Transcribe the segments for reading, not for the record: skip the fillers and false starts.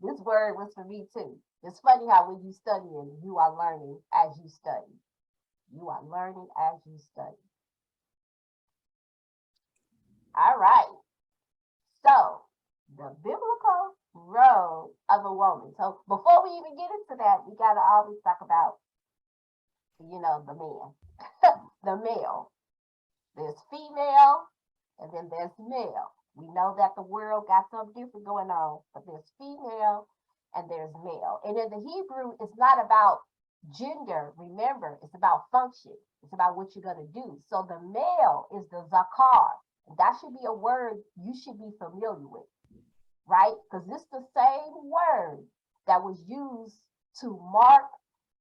This word was for me too. It's funny how when you studying, you are learning as you study. You are learning as you study. All right. So the biblical role of a woman. So before we even get into that, we gotta always talk about, the man, the male. There's female, and then there's male. We know that the world got something different going on, but there's female and there's male. And in the Hebrew, it's not about gender. Remember, it's about function. It's about what you're going to do. So the male is the zakar. That should be a word you should be familiar with, right? Because it's the same word that was used to mark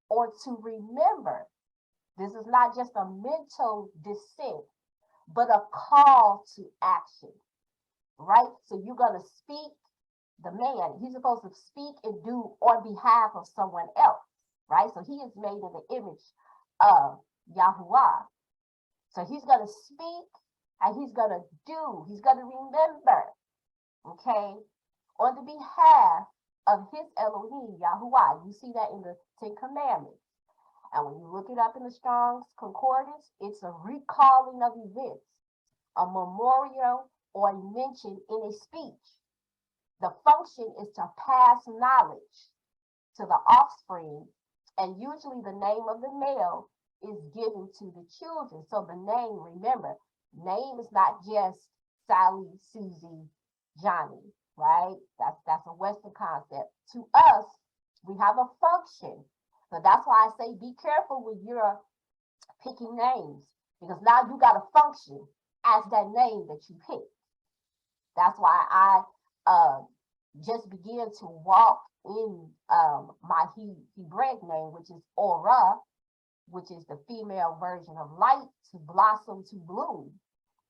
or to remember. This is not just a mental dissent, but a call to action, right? So you're going to speak, the man, he's supposed to speak and do on behalf of someone else, right? So he is made in the image of Yahuwah. So he's going to speak and he's going to do, he's going to remember, okay, on the behalf of his Elohim, Yahuwah. You see that in the Ten Commandments. And when you look it up in the Strong's Concordance, it's a recalling of events, a memorial or mention in a speech. The function is to pass knowledge to the offspring, and usually the name of the male is given to the children. So the name, remember, name is not just Sally, Susie, Johnny, right? That's a Western concept. To us, we have a function. So that's why I say be careful when you're picking names, because now you got to function as that name that you pick. That's why I just began to walk in my Hebraic name, which is Ora, which is the female version of light, to blossom, to bloom.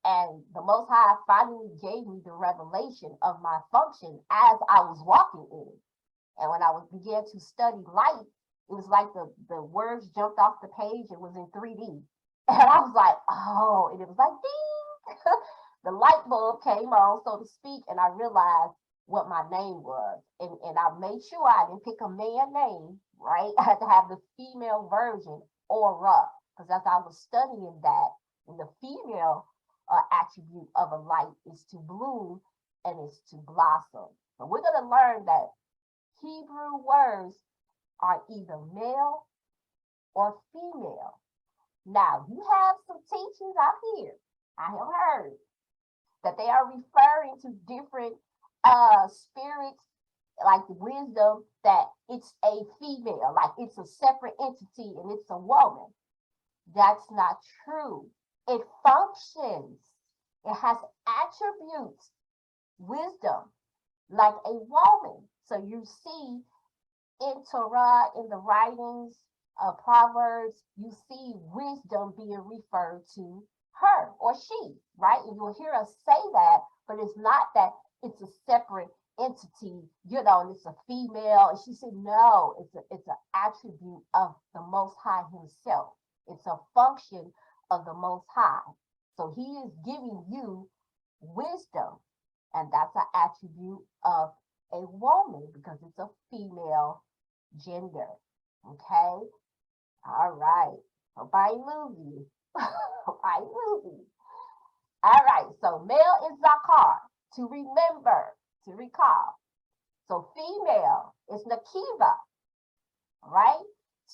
And the Most High finally gave me the revelation of my function as I was walking in it. And when I began to study light, it was like the words jumped off the page. It was in 3D. And I was like, oh, and it was like, ding. The light bulb came on, so to speak, and I realized what my name was. And I made sure I didn't pick a man name, right? I had to have the female version, Aura, because as I was studying that, and the female attribute of a light is to bloom and is to blossom. But we're going to learn that Hebrew words are either male or female. Now, you have some teachings out here, I have heard, that they are referring to different spirits, like wisdom, that it's a female, like it's a separate entity and it's a woman. That's not true. It functions. It has attributes, wisdom, like a woman. So you see in Torah, in the writings of Proverbs, you see wisdom being referred to her or she, right? And you'll hear us say that, but it's not that it's a separate entity, and it's a female. And she said, no, it's an attribute of the Most High himself. It's a function of the Most High. So he is giving you wisdom, and that's an attribute of a woman because it's a female gender. Okay? All right. Hope I lose you. I lose you. All right. So male is zakar, to remember, to recall. So female is nakiva, right?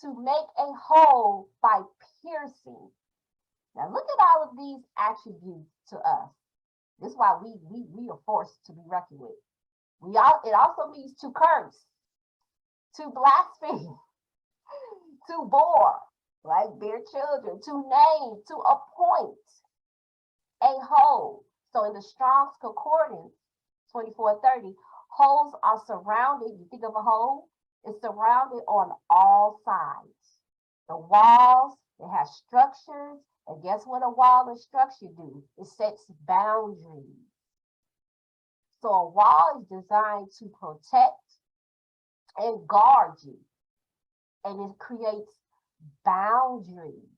To make a hole by piercing. Now look at all of these attributes to us. This is why we are forced to be reckoned with. It also means to curse, to blaspheme, to bore, like bear children, to name, to appoint a hole. So in the Strong's Concordance, 2430, holes are surrounded. You think of a hole? It's surrounded on all sides. The walls, it has structures, and guess what a wall and structure do? It sets boundaries. So a wall is designed to protect and guard you, and it creates boundaries.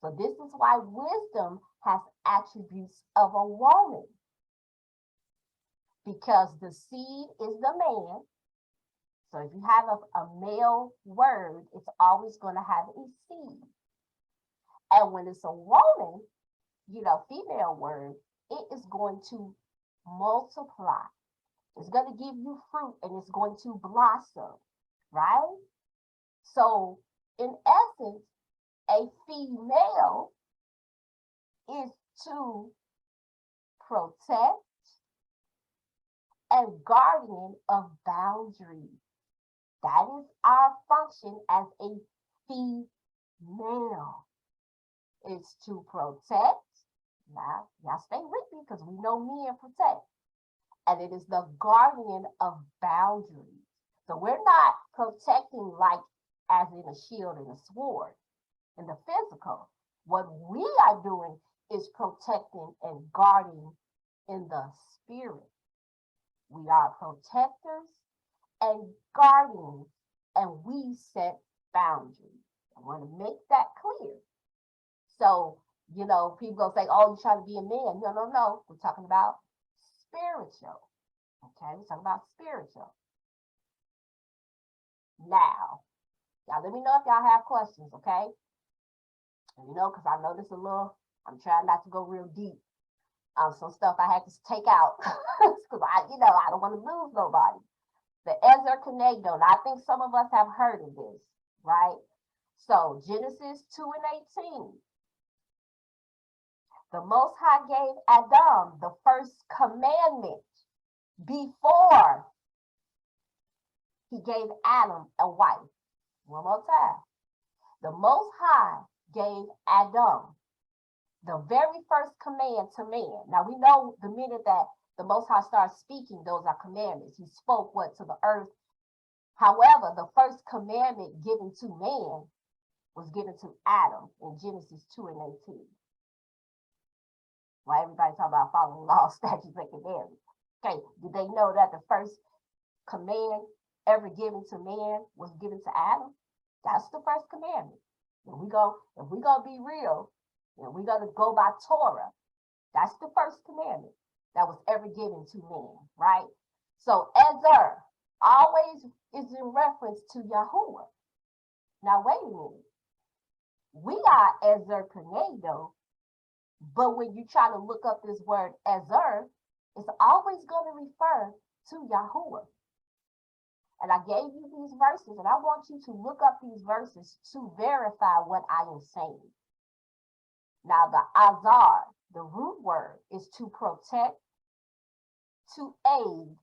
So this is why wisdom has attributes of a woman, because the seed is the man, So if you have a male word, it's always going to have a seed. And when it's a woman, female word, it is going to multiply. It's going to give you fruit and it's going to blossom, right? So in essence, a female is to protect and guardian of boundaries. That is our function as a female. It's to protect. Now, y'all stay with me because we know men protect. And it is the guardian of boundaries. So we're not protecting like as in a shield and a sword in the physical. What we are doing is protecting and guarding in the spirit. We are protectors and guardians, and we set boundaries. I want to make that clear. So, people gonna say, oh, you're trying to be a man. No. We're talking about spiritual. Okay, we're talking about spiritual. Now, y'all let me know if y'all have questions, okay? Because I know this a little, I'm trying not to go real deep. Some stuff I had to take out because I don't want to lose nobody. The Ezer Kenegdo. Now, I think some of us have heard of this, right? So Genesis 2:18. The Most High gave Adam the first commandment before he gave Adam a wife. One more time. The Most High gave Adam the very first command to man. Now we know the minute that the Most High starts speaking, those are commandments. He spoke to the earth. However, the first commandment given to man was given to Adam in Genesis 2:18. Why everybody talking about following law, statutes, and commandments? Okay, did they know that the first command ever given to man was given to Adam? That's the first commandment. If we're gonna be real, and we're gonna go by Torah, that's the first commandment that was ever given to man, right? So Ezer always is in reference to Yahuwah. Now wait a minute. We are Ezer Kenegdo, but when you try to look up this word Ezer, it's always going to refer to Yahuwah. And I gave you these verses, and I want you to look up these verses to verify what I am saying. Now, the Azar, the root word, is to protect, to aid,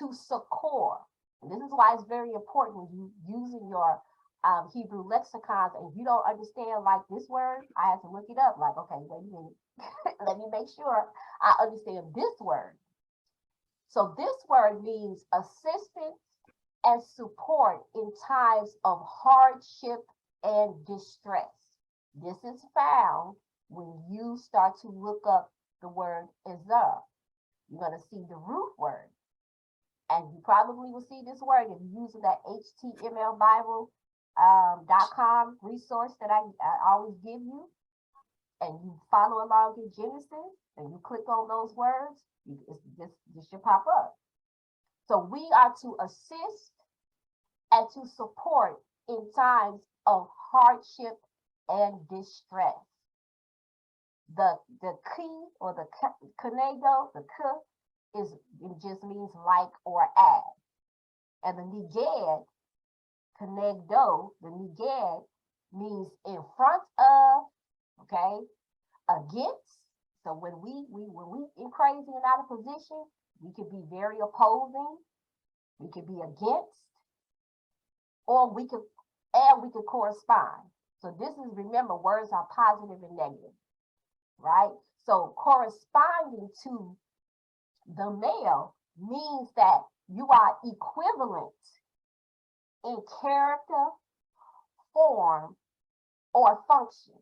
to succor. And this is why it's very important when you using your Hebrew lexicons and you don't understand like this word, I have to look it up. Like, okay, wait a minute. Let me make sure I understand this word. So this word means assistance and support in times of hardship and distress. This is found when you start to look up the word Ezer. You're going to see the root word. And you probably will see this word if you're using that htmlbible.com resource that I always give you. And you follow along in Genesis and you click on those words, this should pop up. So we are to assist and to support in times of hardship and distress. The key or the kenego, the k, it just means like or as. And the neged, kenegdo, the neged means in front of, okay, against. So when we in crazy and out of position, we could be very opposing, we could be against, or we could correspond. So this is, remember, words are positive and negative, right? So corresponding to the male means that you are equivalent in character, form, or function.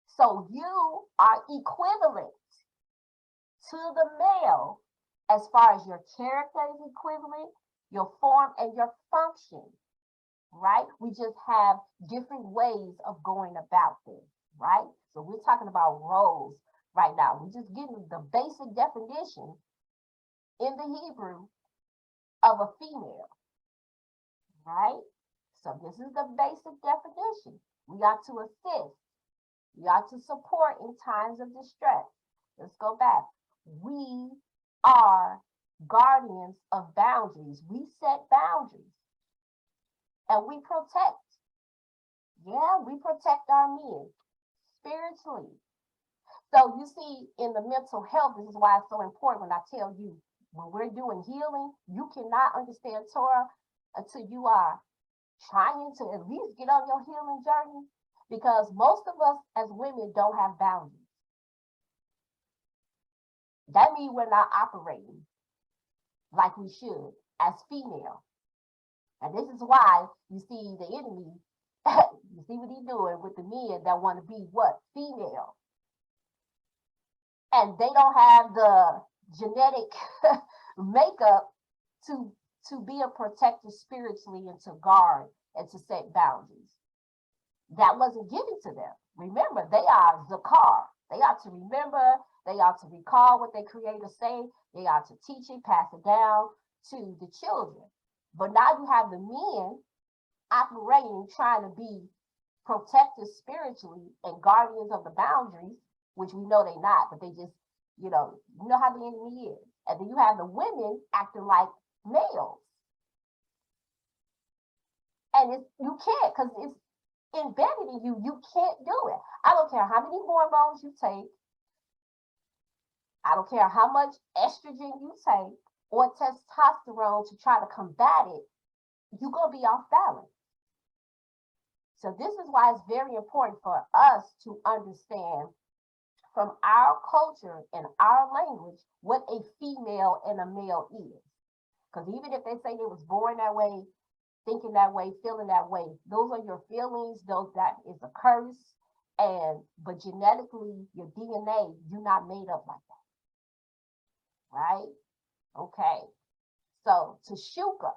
So you are equivalent to the male as far as your character is equivalent, your form, and your function, right? We just have different ways of going about this, right? So we're talking about roles right now. We're just getting the basic definition in the Hebrew of a female. right? So this is the basic definition. We are to assist. We are to support in times of distress. Let's go back. We are guardians of boundaries. We set boundaries and we protect. Yeah, we protect our men spiritually. So you see, in the mental health, this is why it's so important when I tell you, when we're doing healing, you cannot understand Torah until you are trying to at least get on your healing journey, because most of us as women don't have boundaries. That means we're not operating like we should as female. And this is why you see the enemy, you see what he's doing with the men that want to be what? Female. And they don't have the genetic makeup to be a protector spiritually and to guard and to set boundaries. That wasn't given to them. Remember, they are Zakar. They are to remember, they are to recall what their creator say, they are to teach it, pass it down to the children. But now you have the men operating, trying to be protectors spiritually and guardians of the boundaries, which we know they're not, but they just, you know how the enemy is. And then you have the women acting like males. And you can't, because it's embedded in you. You can't do it. I don't care how many hormones you take. I don't care how much estrogen you take or testosterone to try to combat it. You're going to be off balance. So this is why it's very important for us to understand from our culture and our language what a female and a male is. Because even if they say they was born that way, thinking that way, feeling that way, those are your feelings, that is a curse. But genetically, your DNA, you're not made up like that. Right? Okay. So Teshuka,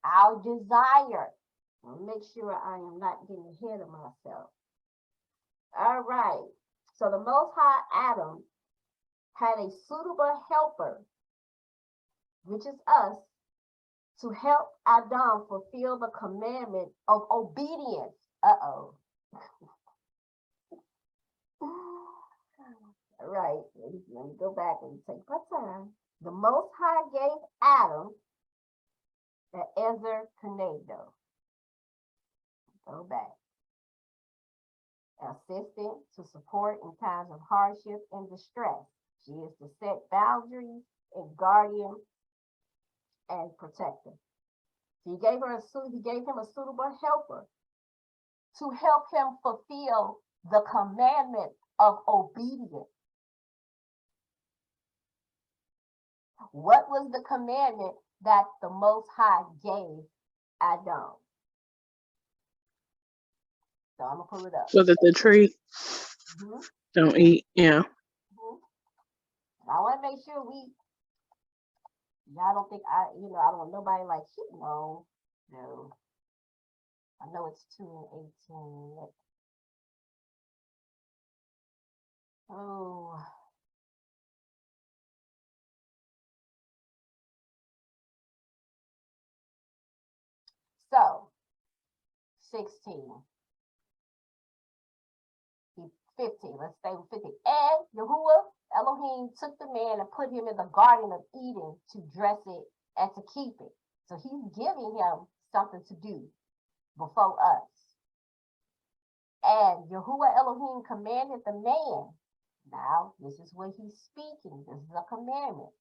our desire. I'll make sure I am not getting ahead of myself. All right. So the Most High Adam had a suitable helper, which is us, to help Adam fulfill the commandment of obedience. Uh-oh. All right. Let me go back and take my time. The Most High gave Adam an Ezer Kenegdo. Go back. Assistant to support in times of hardship and distress. She is to set boundaries and guardian and protector. He gave him a suitable helper to help him fulfill the commandment of obedience. What was the commandment that the Most High gave Adam? So I'm gonna pull it up. Was it the tree? Mm-hmm. Don't eat. Yeah. Mm-hmm. I want to make sure y'all don't think I don't want nobody like, no. I know it's 2 and 18. Oh. So, 16. 15. Let's stay with 15. And Yahuwah Elohim took the man and put him in the Garden of Eden to dress it and to keep it. So he's giving him something to do before us. And Yahuwah Elohim commanded the man. Now, this is what he's speaking. This is a commandment,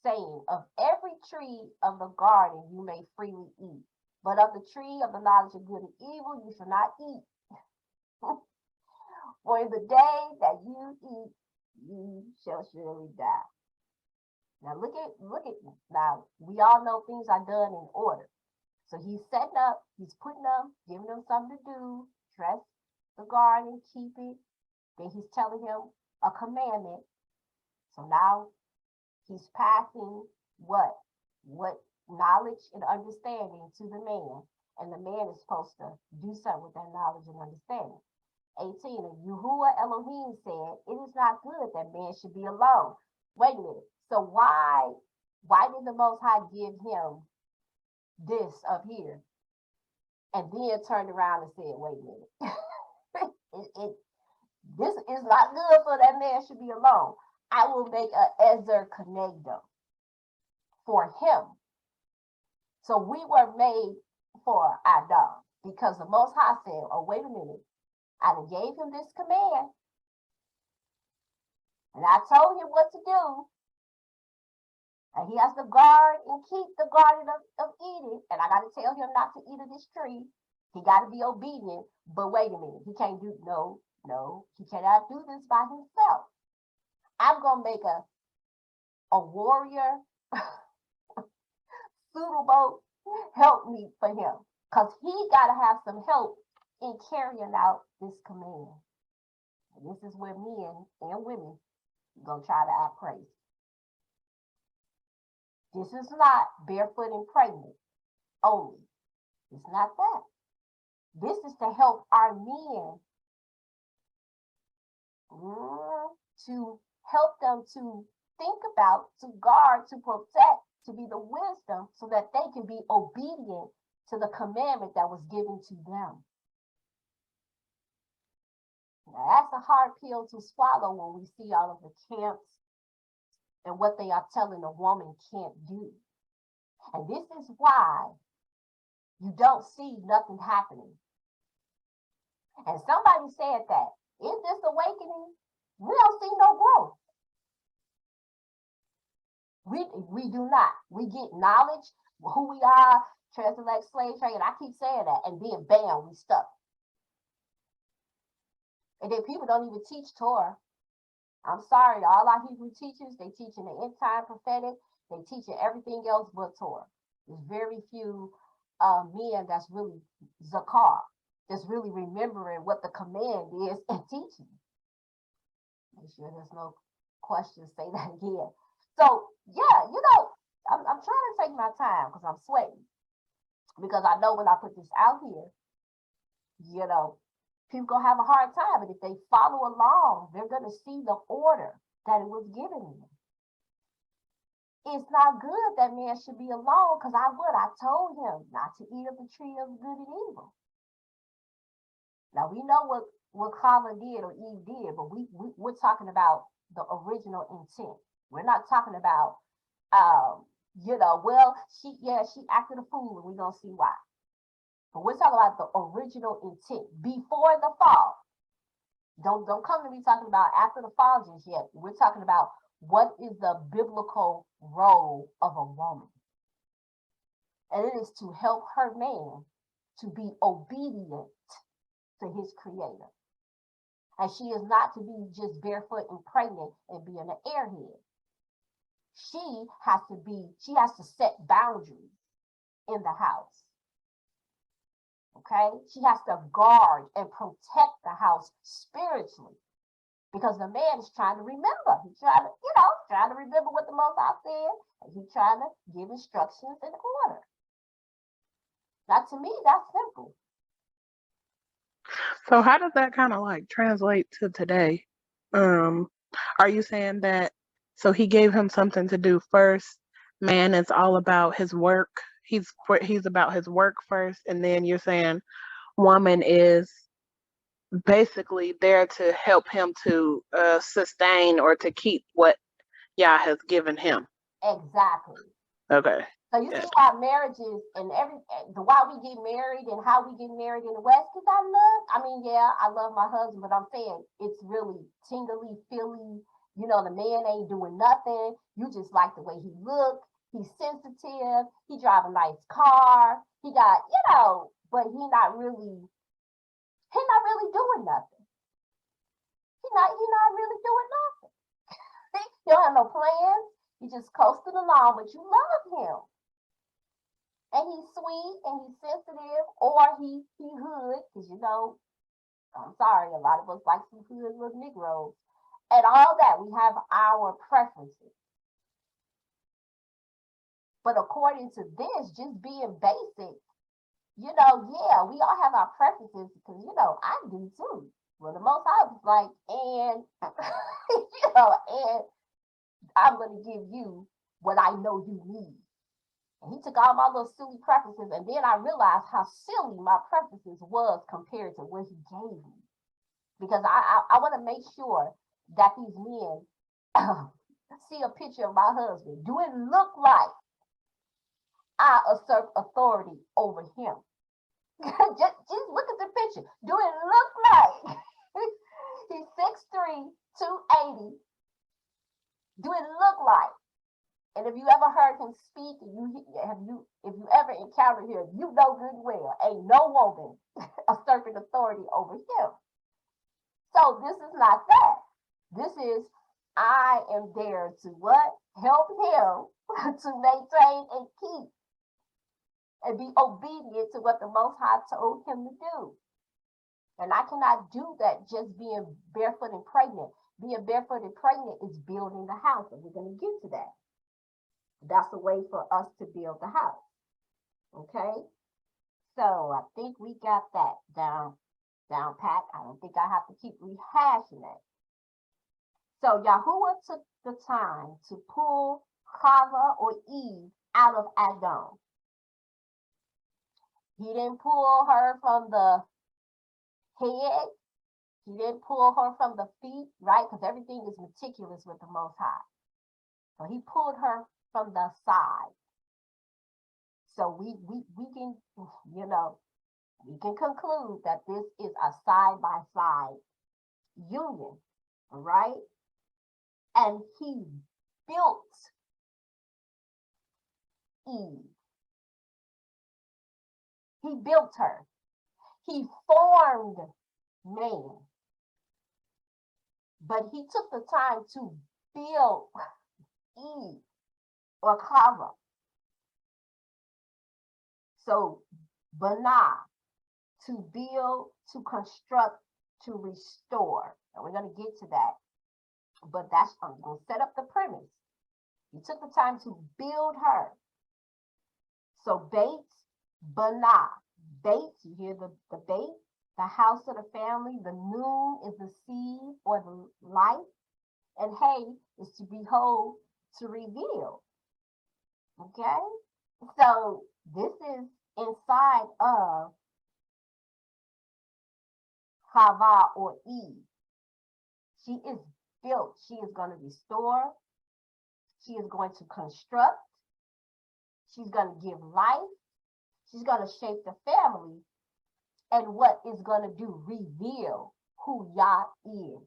saying, of every tree of the garden you may freely eat, but of the tree of the knowledge of good and evil you shall not eat. For in the day that you eat, you shall surely die. Now look at now, we all know things are done in order. So he's setting up, he's putting them, giving them something to do, dress the garden, keep it. Then he's telling him a commandment. So now he's passing what knowledge and understanding to the man. And the man is supposed to do something with that knowledge and understanding. 18, and Yahuwah Elohim said, it is not good that man should be alone. Wait a minute. So why did the Most High give him this up here, and then turned around and said, wait a minute. This is not good for that man should be alone. I will make a Ezer Kenegdo for him. So we were made for Adam because the Most High said, oh, wait a minute. I gave him this command. And I told him what to do. And he has to guard and keep the garden of Eden. And I got to tell him not to eat of this tree. He got to be obedient. But wait a minute. He can't do, no, he cannot do this by himself. I'm going to make a warrior suitable help me for him. Because he got to have some help in carrying out this command. And this is where men and women going to try to act crazy. This is not barefoot and pregnant only. It's not that. This is to help our men, to help them to think about, to guard, to protect, to be the wisdom so that they can be obedient to the commandment that was given to them. Now, that's a hard pill to swallow when we see all of the camps and what they are telling a woman can't do. And this is why you don't see nothing happening. And somebody said that in this awakening, we don't see no growth. We do not. We get knowledge, who we are, transelect, slave trade, and I keep saying that, and then bam, we stuck. And then people don't even teach Torah. I'm sorry, all our Hebrew teachers, they teaching the end time prophetic, they teaching everything else but Torah. There's very few men that's really zakar, that's really remembering what the command is and teaching. Make sure there's no questions, say that again. So yeah, I'm trying to take my time because I'm sweating. Because I know when I put this out here, people gonna have a hard time, but if they follow along, they're gonna see the order that it was given them. It's not good that man should be alone, because I told him not to eat of the tree of good and evil. Now we know what Chava did or Eve did, but we're talking about the original intent. We're not talking about she acted a fool and we're gonna see why. But we're talking about the original intent before the fall. Don't come to me talking about after the fall just yet. We're talking about what is the biblical role of a woman. And it is to help her man to be obedient to his creator. And she is not to be just barefoot and pregnant and be an airhead. She has to set boundaries in the house. Okay? She has to guard and protect the house spiritually. Because the man is trying to remember. He's trying to remember what the Most High said. And he's trying to give instructions in order. Now, to me, that's simple. So how does that kind of like translate to today? Are you saying that, so he gave him something to do first, man is all about his work, he's about his work first, and then you're saying woman is basically there to help him to sustain or to keep what Yah has given him? Exactly. Okay. So you see why marriages and why we get married and how we get married in the West, because I love my husband, but I'm saying it's really tingly, feely. The man ain't doing nothing. You just like the way he look. He's sensitive. He drive a nice car. He got, but he's not really doing nothing. He's not really doing nothing. You don't have no plans. You just coasting along, but you love him. And he's sweet and he's sensitive, or he hood, because I'm sorry, a lot of us like some hood little Negroes. And all that, we have our preferences. But according to this, just being basic, we all have our preferences, because I do too. Well, the Most High was like, and and I'm gonna give you what I know you need. And he took all my little silly preferences, and then I realized how silly my preferences was compared to what he gave me. Because I want to make sure that these men see a picture of my husband. Do it look like I usurp authority over him? just look at the picture. Do it look like he's 6'3", 280? Do it look like? And if you ever heard him speak, if you ever encountered him, you know good well, ain't no woman usurping authority over him. So this is not that. This is, I am there to what? Help him to maintain and keep and be obedient to what the Most High told him to do. And I cannot do that just being barefoot and pregnant. Being barefoot and pregnant is building the house, and we're going to get to that. That's a way for us to build the house. Okay? So I think we got that down pat. I don't think I have to keep rehashing it. So Yahuwah took the time to pull Chava or Eve out of Adam. He didn't pull her from the head. He didn't pull her from the feet, right? Because everything is meticulous with the Most High. So he pulled her from the side. So we can, we can conclude that this is a side-by-side union, all right? And he built Eve. He built her. He formed man. But he took the time to build Eve or Chava. So, Bana, to build, to construct, to restore. And we're going to get to that. But I'm going to set up the premise. He took the time to build her. So, Bates, Bana. Bates, you hear the bait, the house of the family. The noon is the seed or the light. And hey is to behold, to reveal. Okay? So this is inside of Chava or Eve. She is built. She is going to restore. She is going to construct. She's going to give life. She's going to shape the family. And what is going to do? Reveal who Yah is.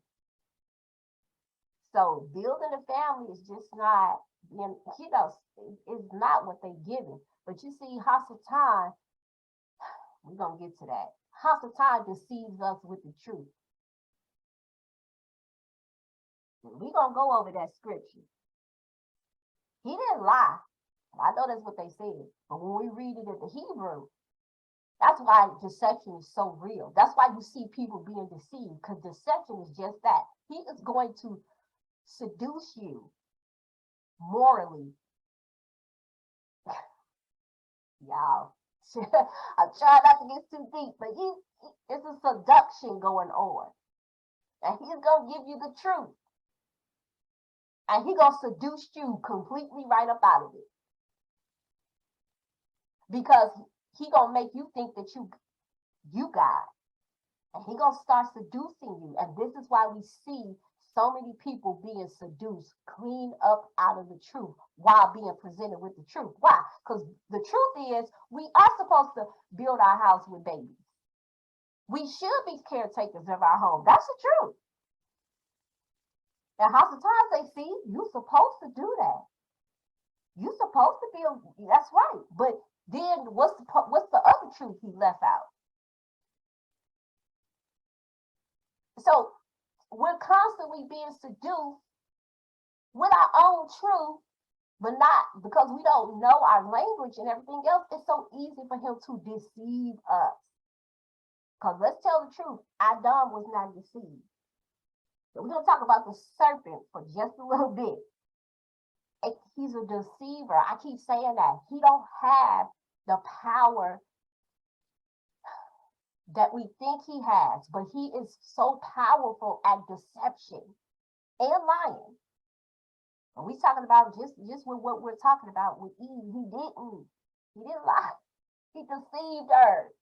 So building a family is just not, it's not what they given. But you see, Hasatan, we're going to get to that. Hasatan deceives us with the truth. We're going to go over that scripture. He didn't lie. I know that's what they said. But when we read it in the Hebrew, that's why deception is so real. That's why you see people being deceived, because deception is just that. He is going to seduce you morally. Y'all, I'm trying not to get too deep, but it's a seduction going on. And he's going to give you the truth. And he's going to seduce you completely right up out of it. Because he going to make you think that you God. And he going to start seducing you. And this is why we see so many people being seduced, clean up out of the truth while being presented with the truth. Why? Because the truth is, we are supposed to build our house with babies. We should be caretakers of our home. That's the truth. And House of Times, they see, you're supposed to do that. You're supposed to build, that's right. But then what's the other truth he left out? So we're constantly being seduced with our own truth, but not because we don't know our language and everything else. It's so easy for him to deceive us. Because let's tell the truth, Adam was not deceived. So we're going to talk about the serpent for just a little bit. He's a deceiver. I keep saying that. He don't have the power that we think he has, but he is so powerful at deception and lying. And we talking about just with what we're talking about with Eve. He didn't lie. He deceived her.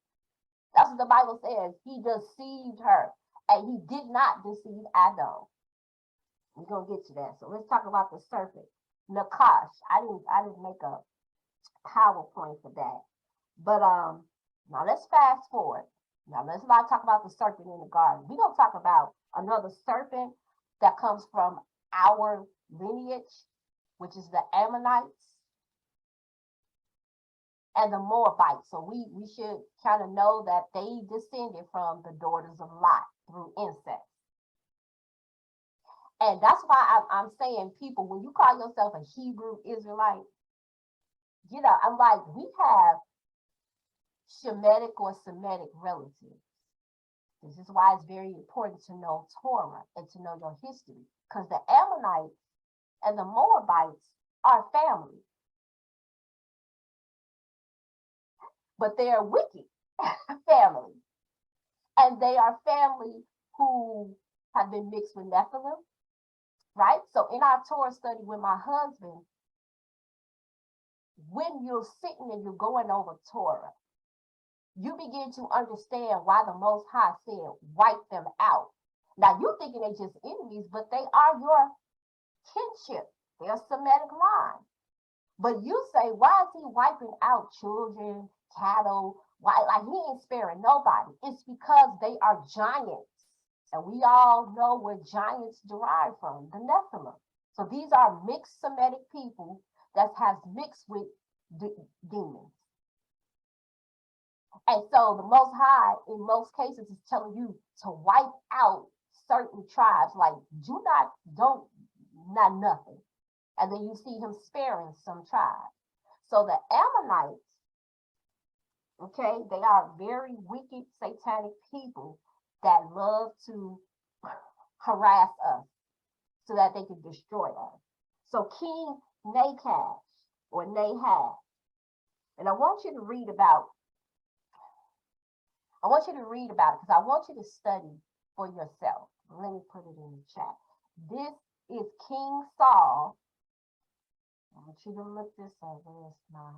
That's what the Bible says. He deceived her. And he did not deceive Adam. We're gonna get to that. So let's talk about the serpent. Nakash. I didn't make a PowerPoint for that. But now let's fast forward. Now let's not talk about the serpent in the garden. We're gonna talk about another serpent that comes from our lineage, which is the Ammonites and the Morphites. So we should kind of know that they descended from the daughters of Lot through incest. And that's why I'm saying, people, when you call yourself a Hebrew Israelite, you know, I'm like, we have Shemitic or Semitic relatives. This is why it's very important to know Torah and to know your history, because the Ammonites and the Moabites are family. But they are wicked family. And they are family who have been mixed with Nephilim, right? So in our Torah study with my husband, when you're sitting and you're going over Torah, you begin to understand why the Most High said, wipe them out. Now, you're thinking they're just enemies, but they are your kinship. They're Semitic line. But you say, why is he wiping out children, cattle? Why? Like, he ain't sparing nobody. It's because they are giants. And we all know where giants derive from, the Nephilim. So these are mixed Semitic people that has mixed with demons. And so the Most High, in most cases, is telling you to wipe out certain tribes, like don't nothing. And then you see him sparing some tribes. So the Ammonites, okay, they are very wicked, satanic people that love to harass us so that they can destroy us. So King Nakash or Nahab, and I want you to read about it because I want you to study for yourself. Let me put it in the chat. This is King Saul. I want you to look this up. Where's my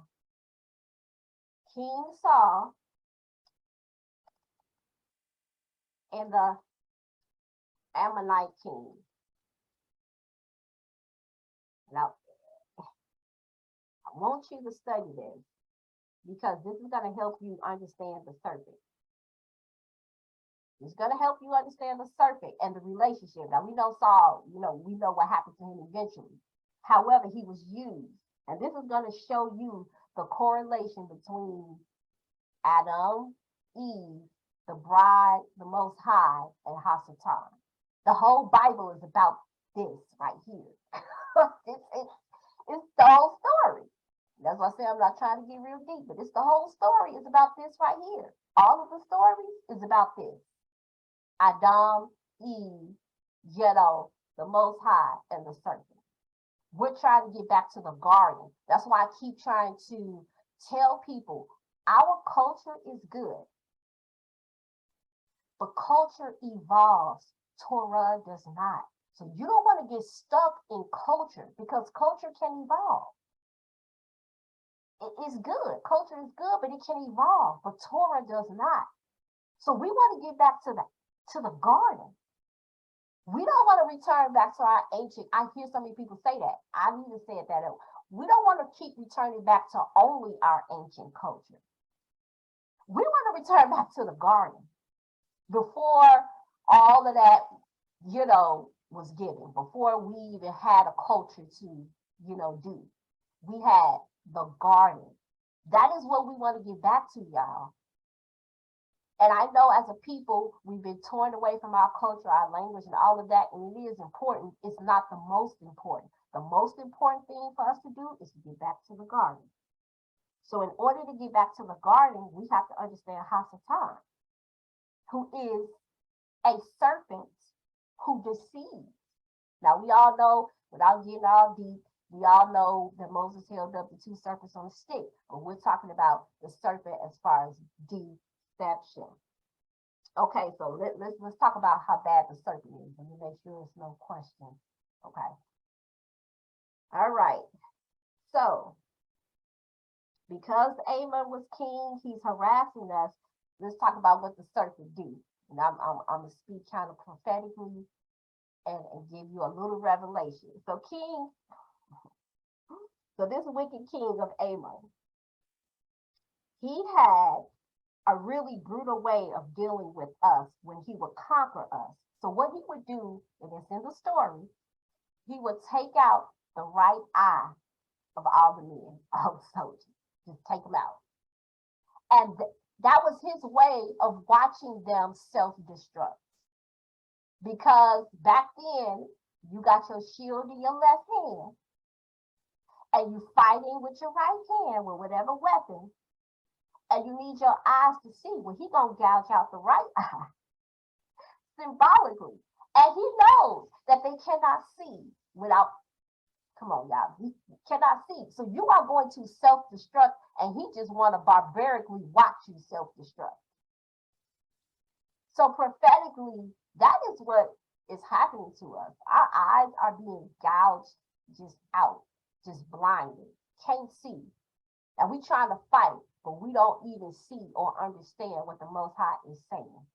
King Saul and the Ammonite king. Now, I want you to study this because this is going to help you understand the serpent. It's going to help you understand the serpent and the relationship. Now, we know Saul, we know what happened to him eventually. However, he was used. And this is going to show you the correlation between Adam, Eve, the bride, the Most High, and Hasatan. The whole Bible is about this right here. It's the whole story. That's why I say I'm not trying to get real deep, but it's the whole story. It's about this right here. All of the stories is about this. Adam, Eve, the Most High, and the serpent. We're trying to get back to the garden. That's why I keep trying to tell people our culture is good, but culture evolves. Torah does not. So you don't want to get stuck in culture because culture can evolve. It is good. Culture is good, but it can evolve. But Torah does not. So we want to get back to the garden. We don't want to return back to our ancient. I hear so many people say that. I even said that. We don't want to keep returning back to only our ancient culture. We want to return back to the garden before all of that, was given, before we even had a culture to, do. We had the garden. That is what we want to get back to, y'all. And I know as a people, we've been torn away from our culture, our language, and all of that, and it is important. It's not the most important. The most important thing for us to do is to get back to the garden. So in order to get back to the garden, we have to understand Hasatan, who is a serpent who deceives. Now, we all know, without getting all deep, we all know that Moses held up the two serpents on a stick, but we're talking about the serpent as far as deception. Okay, so let's talk about how bad the serpent is. Let me make sure there's no question. Okay. All right. So, because Ammon was king, he's harassing us. Let's talk about what the serpent do. And I'm going to speak kind of prophetically and give you a little revelation. So this wicked king of Ammon, he had a really brutal way of dealing with us when he would conquer us. So what he would do, and it's in the story, he would take out the right eye of all the men, all the soldiers, just take them out. And that was his way of watching them self-destruct. Because back then, you got your shield in your left hand, and you fighting with your right hand with whatever weapon, and you need your eyes to see. Well, he gonna gouge out the right eye symbolically, and he knows that they cannot see without. Come on, y'all. He cannot see, so you are going to self-destruct, and he just want to barbarically watch you self-destruct. So prophetically, that is what is happening to us. Our eyes are being gouged just out, just blinded, can't see. And we trying to fight, but we don't even see or understand what the Most High is saying.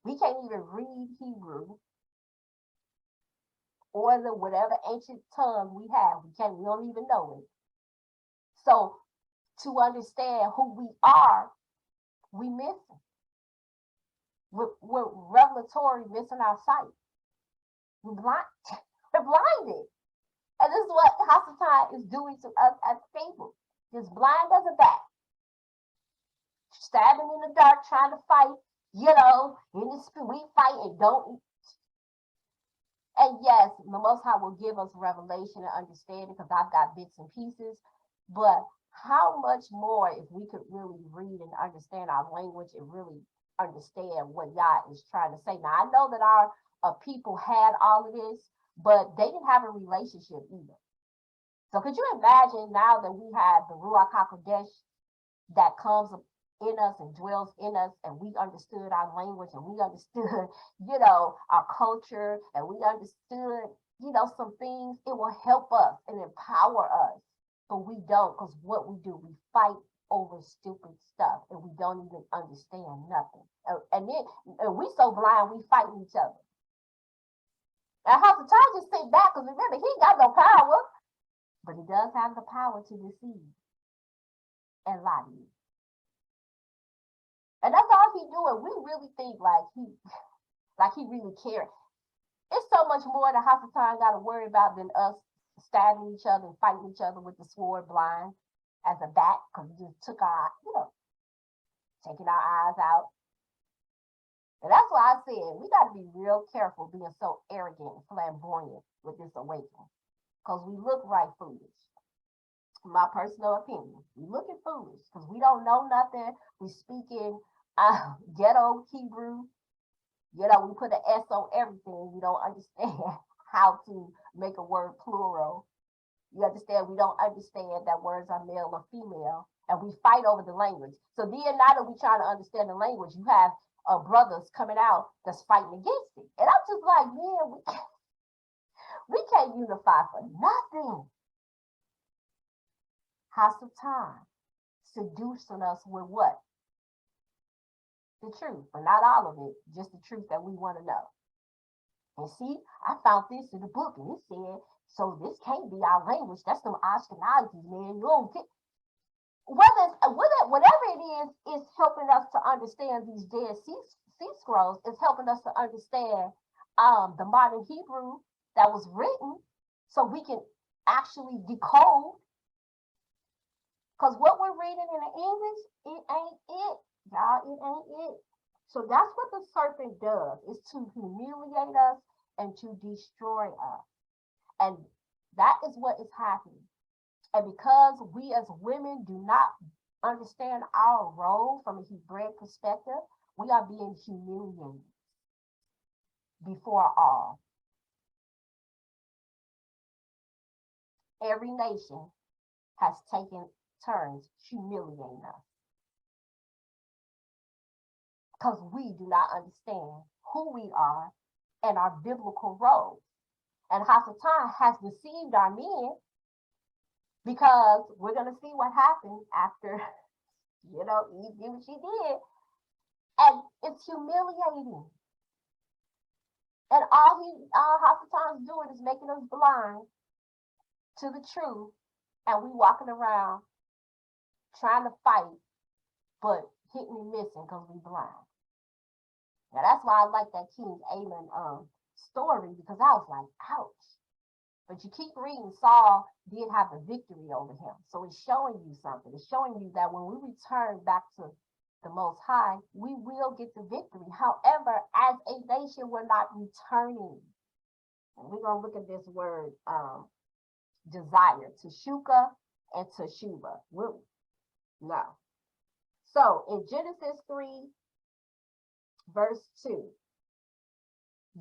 We can't even read Hebrew or the whatever ancient tongue we have. We don't even know it. So to understand who we are, we miss it. We're revelatory missing our sight. We're blinded. And this is what Hasatan is doing to us at the table. Just blind as a bat. Stabbing in the dark, trying to fight, in the spirit. We fight and don't. And yes, the Most High will give us revelation and understanding because I've got bits and pieces. But how much more if we could really read and understand our language and really understand what Yah is trying to say. Now, I know that our people had all of this, but they didn't have a relationship either. So could you imagine now that we have the Ruach HaKodesh that comes in us and dwells in us, and we understood our language, and we understood, our culture, and we understood, some things, it will help us and empower us. But we don't, because what we do, we fight over stupid stuff, and we don't even understand nothing. And we so blind, we fight each other. And Hasatan just sit back, because remember, he got no power, but he does have the power to deceive and lie to you. And that's all he doing. We really think like he really cares. It's so much more that Hasatan got to worry about than us stabbing each other and fighting each other with the sword blind as a bat, because we just took taking our eyes out. And that's why I said we got to be real careful being so arrogant and flamboyant with this awakening, because we look right foolish. My personal opinion, we looking foolish because we don't know nothing. We speaking ghetto Hebrew. We put an S on everything. We don't understand how to make a word plural. You understand? We don't understand that words are male or female, and we fight over the language. So then, now that we trying to understand the language, you have brothers coming out that's fighting against it, and I'm just like, man, we can't unify for nothing. Hasatan seducing us with what? The truth, but not all of it, just the truth that we want to know. And see, I found this in the book, and it said, so this can't be our language. That's some Ashkenazi, man. You don't get whatever it is helping us to understand these Dead Sea Scrolls. It's helping us to understand the modern Hebrew that was written, so we can actually decode. Because what we're reading in the English, it ain't it. Y'all, it ain't it. So that's what the serpent does, is to humiliate us and to destroy us. And that is what is happening. And because we as women do not understand our role from a Hebraic perspective, we are being humiliated before all. Every nation has taken turns humiliating us, because we do not understand who we are and our biblical role. And Hasatan has deceived our men, because we're going to see what happened after, Eve did what she did. And it's humiliating. And all Hasatan's doing is making us blind to the truth. And we walking around trying to fight, but hitting and missing because we blind. Now that's why I like that King Ammon story, because I was like, ouch. But you keep reading, Saul did have the victory over him. So it's showing you something. It's showing you that when we return back to the Most High, we will get the victory. However, as a nation, we're not returning. And we're going to look at this word, desire, teshuka and teshuva. No. So in Genesis 3, verse 2,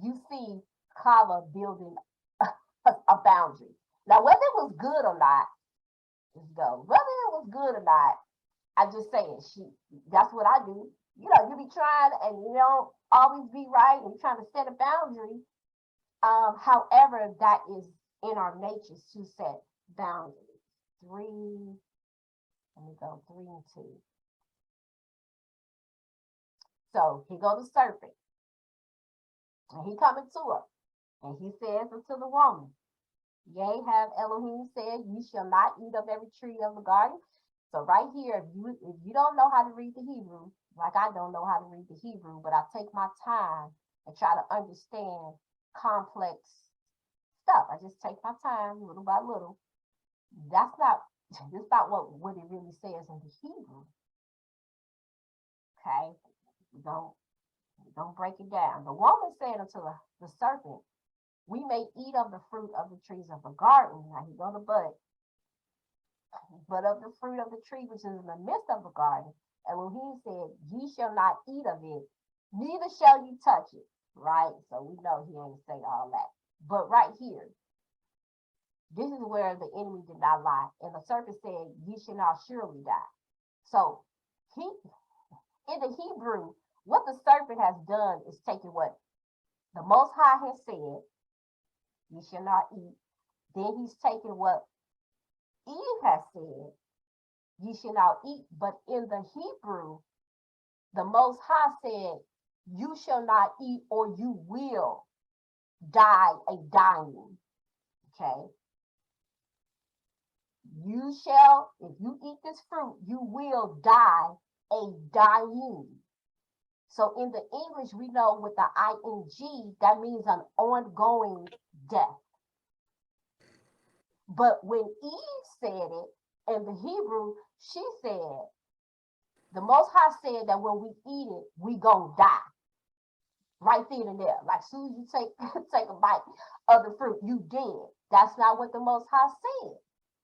you see Kava building a boundary. Now, whether it was good or not, let's go. Whether it was good or not, I'm just saying, that's what I do. You be trying and you don't always be right, and you're trying to set a boundary. However, that is in our nature to set boundaries. 3 and 2. So he goes the serpent, and he coming to her, and he says unto the woman, yea, have Elohim said, you shall not eat of every tree of the garden. So right here, if you don't know how to read the Hebrew, like I don't know how to read the Hebrew, but I take my time and try to understand complex stuff. I just take my time little by little. That's not what it really says in the Hebrew. Okay, we don't break it down. The woman said unto the serpent, we may eat of the fruit of the trees of the garden. Now he go to but of the fruit of the tree which is in the midst of the garden, Elohim said, ye shall not eat of it, neither shall you touch it. Right? So we know he ain't say all that. But right here, this is where the enemy did not lie. And the serpent said, ye shall not surely die. So in the Hebrew, what the serpent has done is taken what the Most High has said, you shall not eat. Then he's taken what Eve has said, you shall not eat. But in the Hebrew, the Most High said, you shall not eat, or you will die a dying. Okay? You shall, if you eat this fruit, you will die a dying. So in the English, we know with the ing, that means an ongoing death. But when Eve said it in the Hebrew, she said, the Most High said that when we eat it, we gonna die. Right then and there. Like soon as you take a bite of the fruit, you dead. That's not what the Most High said.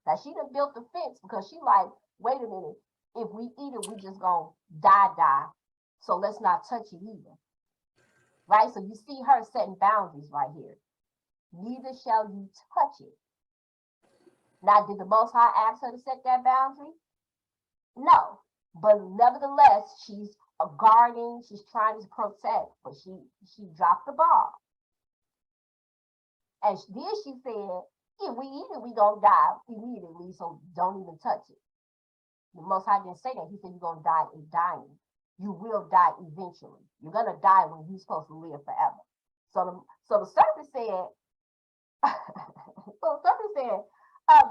Now she done built the fence because she like, wait a minute, if we eat it, we just gonna die. So let's not touch it either. Right? So you see her setting boundaries right here. Neither shall you touch it. Now, did the Most High ask her to set that boundary? No. But nevertheless, she's guarding, she's trying to protect, but she dropped the ball. And then she said, if we eat it, we gonna die immediately, so don't even touch it. The Most High didn't say that. He said you're gonna die a dying. You will die eventually. You're gonna die when you're supposed to live forever. So the serpent said,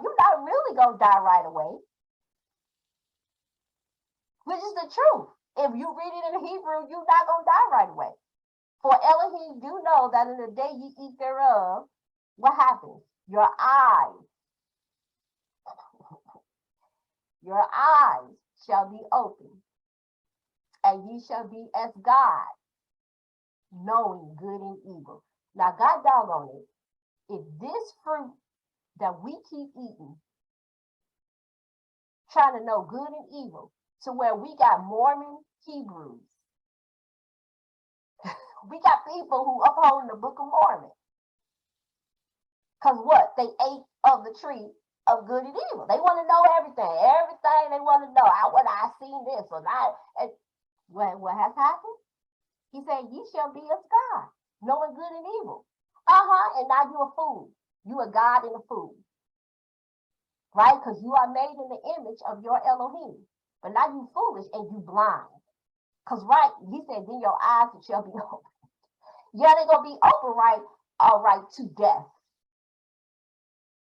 you're not really gonna die right away. Which is the truth. If you read it in Hebrew, you're not gonna die right away. For Elohim do know that in the day you eat thereof, what happens? Your eyes shall be open, and ye shall be as God, knowing good and evil. Now, God doggone it, if this fruit that we keep eating, trying to know good and evil, to where we got Mormon Hebrews, we got people who uphold the Book of Mormon. Because what? They ate of the tree of good and evil. They want to know everything. Everything they want to know. I seen this or not. And what has happened? He said, ye shall be as God, knowing good and evil. And now you a fool. You a God and a fool. Right? Because you are made in the image of your Elohim. But now you foolish and you blind. Because right, he said, then your eyes shall be open. Yeah, they're going to be open, right? All right, to death.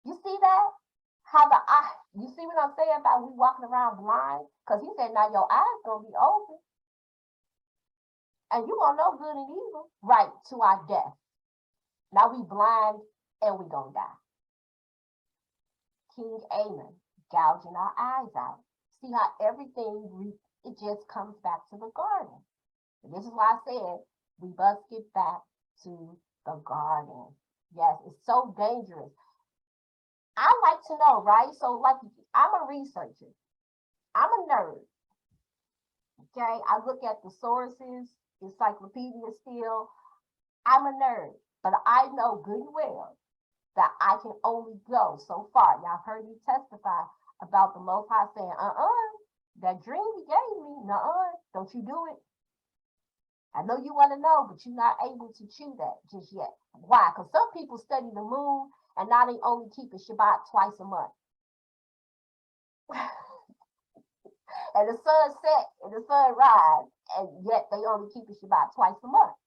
You see that? How the eye, you see what I'm saying about we walking around blind? Because he said, now your eyes going to be open. And you going to know good and evil, right, to our death. Now we blind and we going to die. King Ammon gouging our eyes out. See how everything, it just comes back to the garden. And this is why I said we must get back to the garden. Yes, it's so dangerous. I like to know, right? So, like, I'm a researcher. I'm a nerd. Okay, I look at the sources, encyclopedia still. I'm a nerd, but I know good and well that I can only go so far. Y'all heard me testify about the Most High saying, that dream he gave me, don't you do it. I know you want to know, but you're not able to chew that just yet. Why? Because some people study the moon and now they only keep a Shabbat twice a month. And the sun set and the sun rise, and yet they only keep a Shabbat twice a month.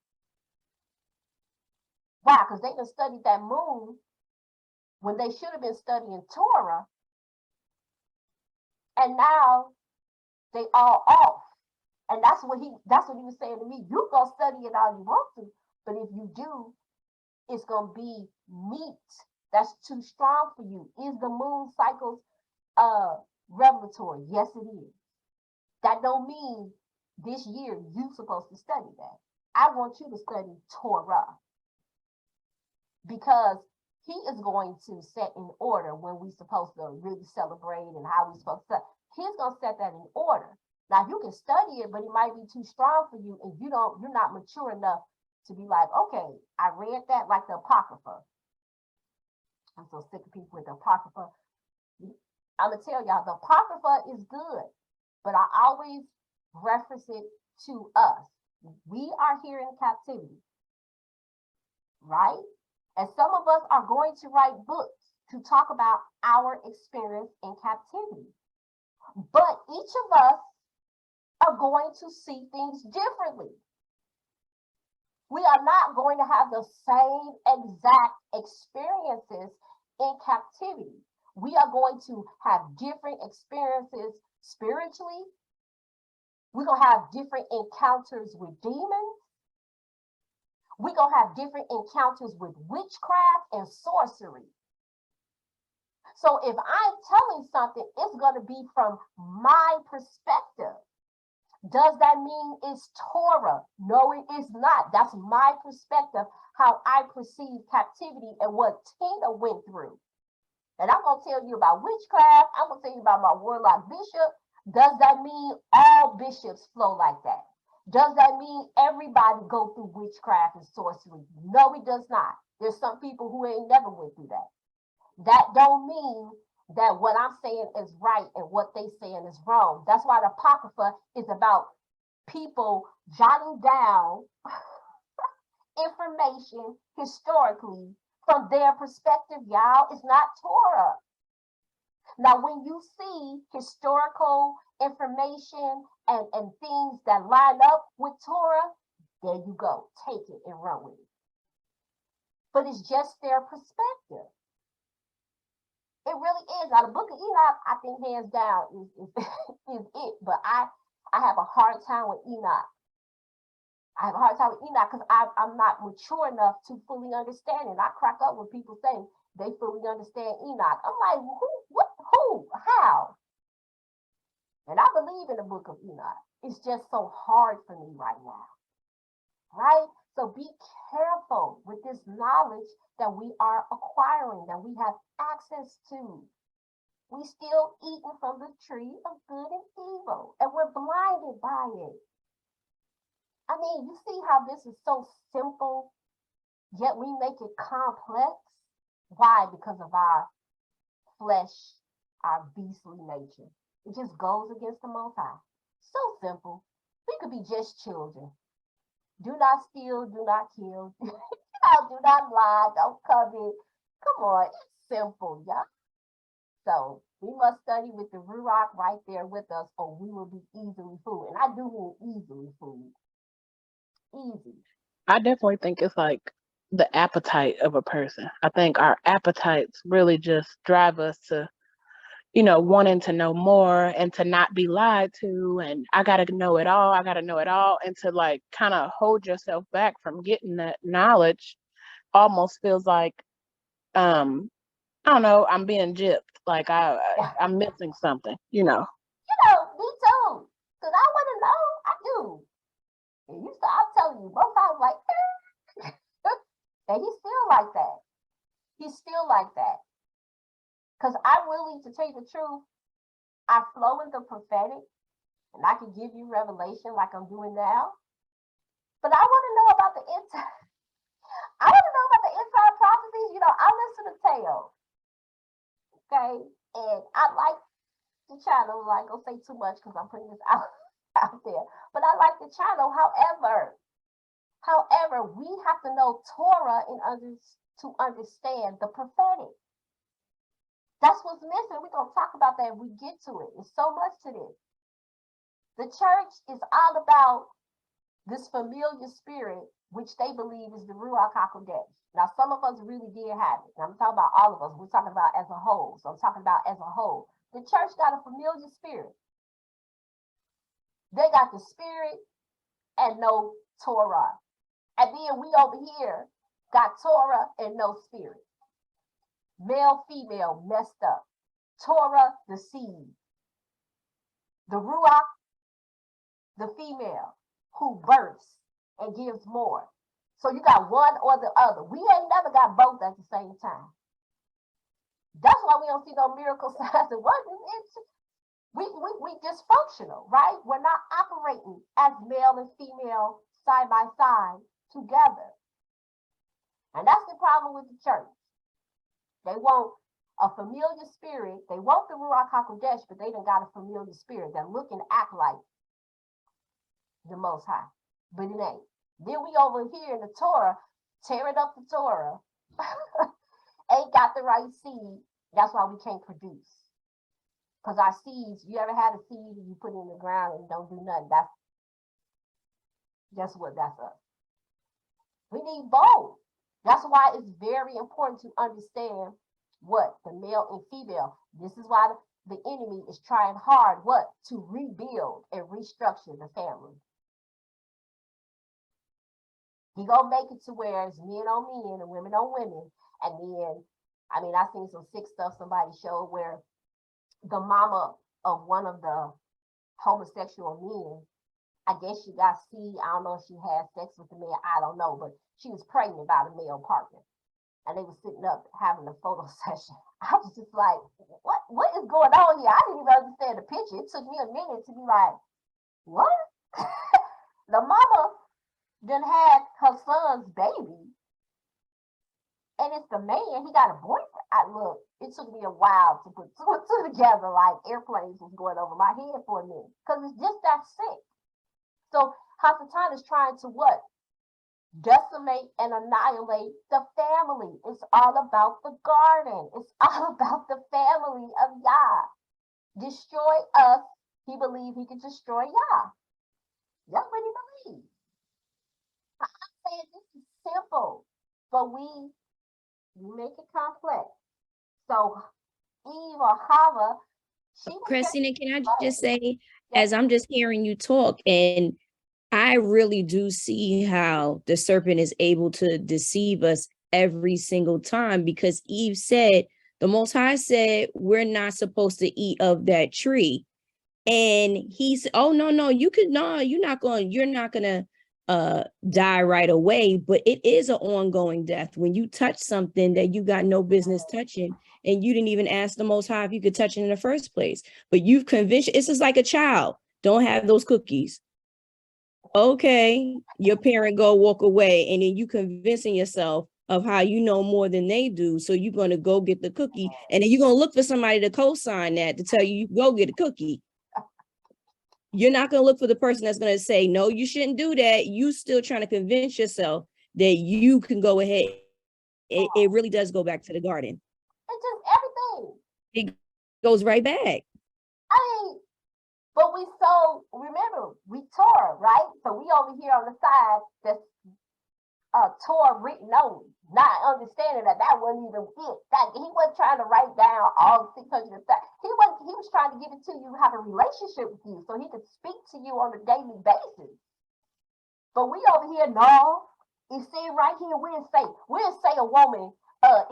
Why? Because they can study that moon when they should have been studying Torah, and now they all off. And that's what he was saying to me. You gonna study it all you want to, but if you do, it's gonna be meat that's too strong for you. Is the moon cycles revelatory? Yes, it is. That don't mean this year you're supposed to study that. I want you to study Torah, because he is going to set in order when we're supposed to really celebrate and how we're supposed to. He's gonna set that in order. Now you can study it, but it might be too strong for you, and you're not mature enough to be like, okay, I read that, like the Apocrypha. I'm so sick of people with the Apocrypha. I'm gonna tell y'all, the Apocrypha is good, but I always reference it to us. We are here in captivity, right? And some of us are going to write books to talk about our experience in captivity. But each of us are going to see things differently. We are not going to have the same exact experiences in captivity. We are going to have different experiences spiritually. We're going to have different encounters with demons. We're going to have different encounters with witchcraft and sorcery. So if I'm telling something, it's going to be from my perspective. Does that mean it's Torah? No, it is not. That's my perspective, how I perceive captivity and what Tina went through. And I'm going to tell you about witchcraft. I'm going to tell you about my warlock bishop. Does that mean all bishops flow like that? Does that mean everybody go through witchcraft and sorcery? No, it does not. There's some people who ain't never went through that. That don't mean that what I'm saying is right and what they saying is wrong. That's why the Apocrypha is about people jotting down information historically from their perspective, y'all. It's not Torah. Now, when you see historical information and things that line up with Torah, there you go. Take it and run with it. But it's just their perspective. It really is. Now, the book of Enoch, I think hands down is it. But I have a hard time with Enoch. I have a hard time with Enoch because I'm not mature enough to fully understand it. I crack up when people say they fully understand Enoch. I'm like, who, how? And I believe in the book of Enoch. It's just so hard for me right now, right? So be careful with this knowledge that we are acquiring, that we have access to. We still eating from the tree of good and evil, and we're blinded by it. I mean, you see how this is so simple, yet we make it complex? Why? Because of our flesh, our beastly nature. It just goes against the Most High. So simple. We could be just children. Do not steal, do not kill. Do not lie. Don't covet. Come on, it's simple, y'all. So we must study with the Ruach right there with us, or we will be easily fooled. And I do mean easily fooled. Easy. I definitely think it's like the appetite of a person. I think our appetites really just drive us to, wanting to know more and to not be lied to. And I got to know it all. I got to know it all. And to like kind of hold yourself back from getting that knowledge almost feels like, I don't know, I'm being gypped. Like I'm missing something. Me too. Because I want to know. I do. And I'm telling you, both times like, and he's still like that. He's still like that. Because I really, to tell you the truth, I flow in the prophetic, and I can give you revelation like I'm doing now. But I want to know about the inside. I want to know about the inside prophecies. I listen to tales. Okay, and I like the channel. I ain't gonna say too much because I'm putting this out there. But I like the channel. However, we have to know Torah to understand the prophetic. That's what's missing. We're gonna talk about that when we get to it. There's so much to this. The church is all about this familiar spirit, which they believe is the Ruach HaKodesh. Now, some of us really did have it. I'm talking about all of us. We're talking about as a whole. So I'm talking about as a whole. The church got a familiar spirit. They got the spirit and no Torah. And then we over here got Torah and no spirit. Male, female, messed up. Torah, the seed. The Ruach, the female, who births and gives more. So you got one or the other. We ain't never got both at the same time. That's why we don't see no miracle signs and wonders. We dysfunctional, right? We're not operating as male and female side by side together. And that's the problem with the church. They want a familiar spirit. They want the Ruach HaKodesh, but they done got a familiar spirit that look and act like the Most High. But it ain't. Then we over here in the Torah, tearing up the Torah, ain't got the right seed. That's why we can't produce. Because our seeds, you ever had a seed and you put it in the ground and don't do nothing? That's us. We need both. That's why it's very important to understand what the male and female. This is why the enemy is trying hard, to rebuild and restructure the family. He gonna make it to where it's men on men and women on women. And then, I seen some sick stuff somebody showed where the mama of one of the homosexual men, I guess she got seed. I don't know if she had sex with the man. I don't know, but she was pregnant by the male partner. And they were sitting up having a photo session. I was just like, what is going on here? I didn't even understand the picture. It took me a minute to be like, what? The mama then had her son's baby, and it's the man. He got a boyfriend. It took me a while to put two and two together. Like airplanes was going over my head for a minute because it's just that sick. So Hasatan is trying to decimate and annihilate the family. It's all about the garden. It's all about the family of Yah. Destroy us. He believed he could destroy Yah. That's what he believed. I'm saying this is simple, but we make it complex. So Eve or Hava, Christina, can I just say, as I'm just hearing you talk, and I really do see how the serpent is able to deceive us every single time, because Eve said, the Most High said, we're not supposed to eat of that tree. And he said, oh, no, you're not going to die right away, but it is an ongoing death when you touch something that you got no business touching, and you didn't even ask the Most High if you could touch it in the first place. But you've convinced, it's just like a child, don't have those cookies. Okay, your parent go walk away, and then you convincing yourself of how you know more than they do, so you're going to go get the cookie, and then you're going to look for somebody to co-sign that to tell you go get a cookie. You're not going to look for the person that's going to say, no, you shouldn't do that. You still trying to convince yourself that you can go ahead. It really does go back to the garden. It's just everything. It goes right back. I mean, but remember, we Torah, right? So we over here on the side that's Torah written only, not understanding that wasn't even it. That he wasn't trying to write down all 600. He was trying to give it to you, have a relationship with you, so he could speak to you on a daily basis. But we over here, no, it's saying right here, we'll say a woman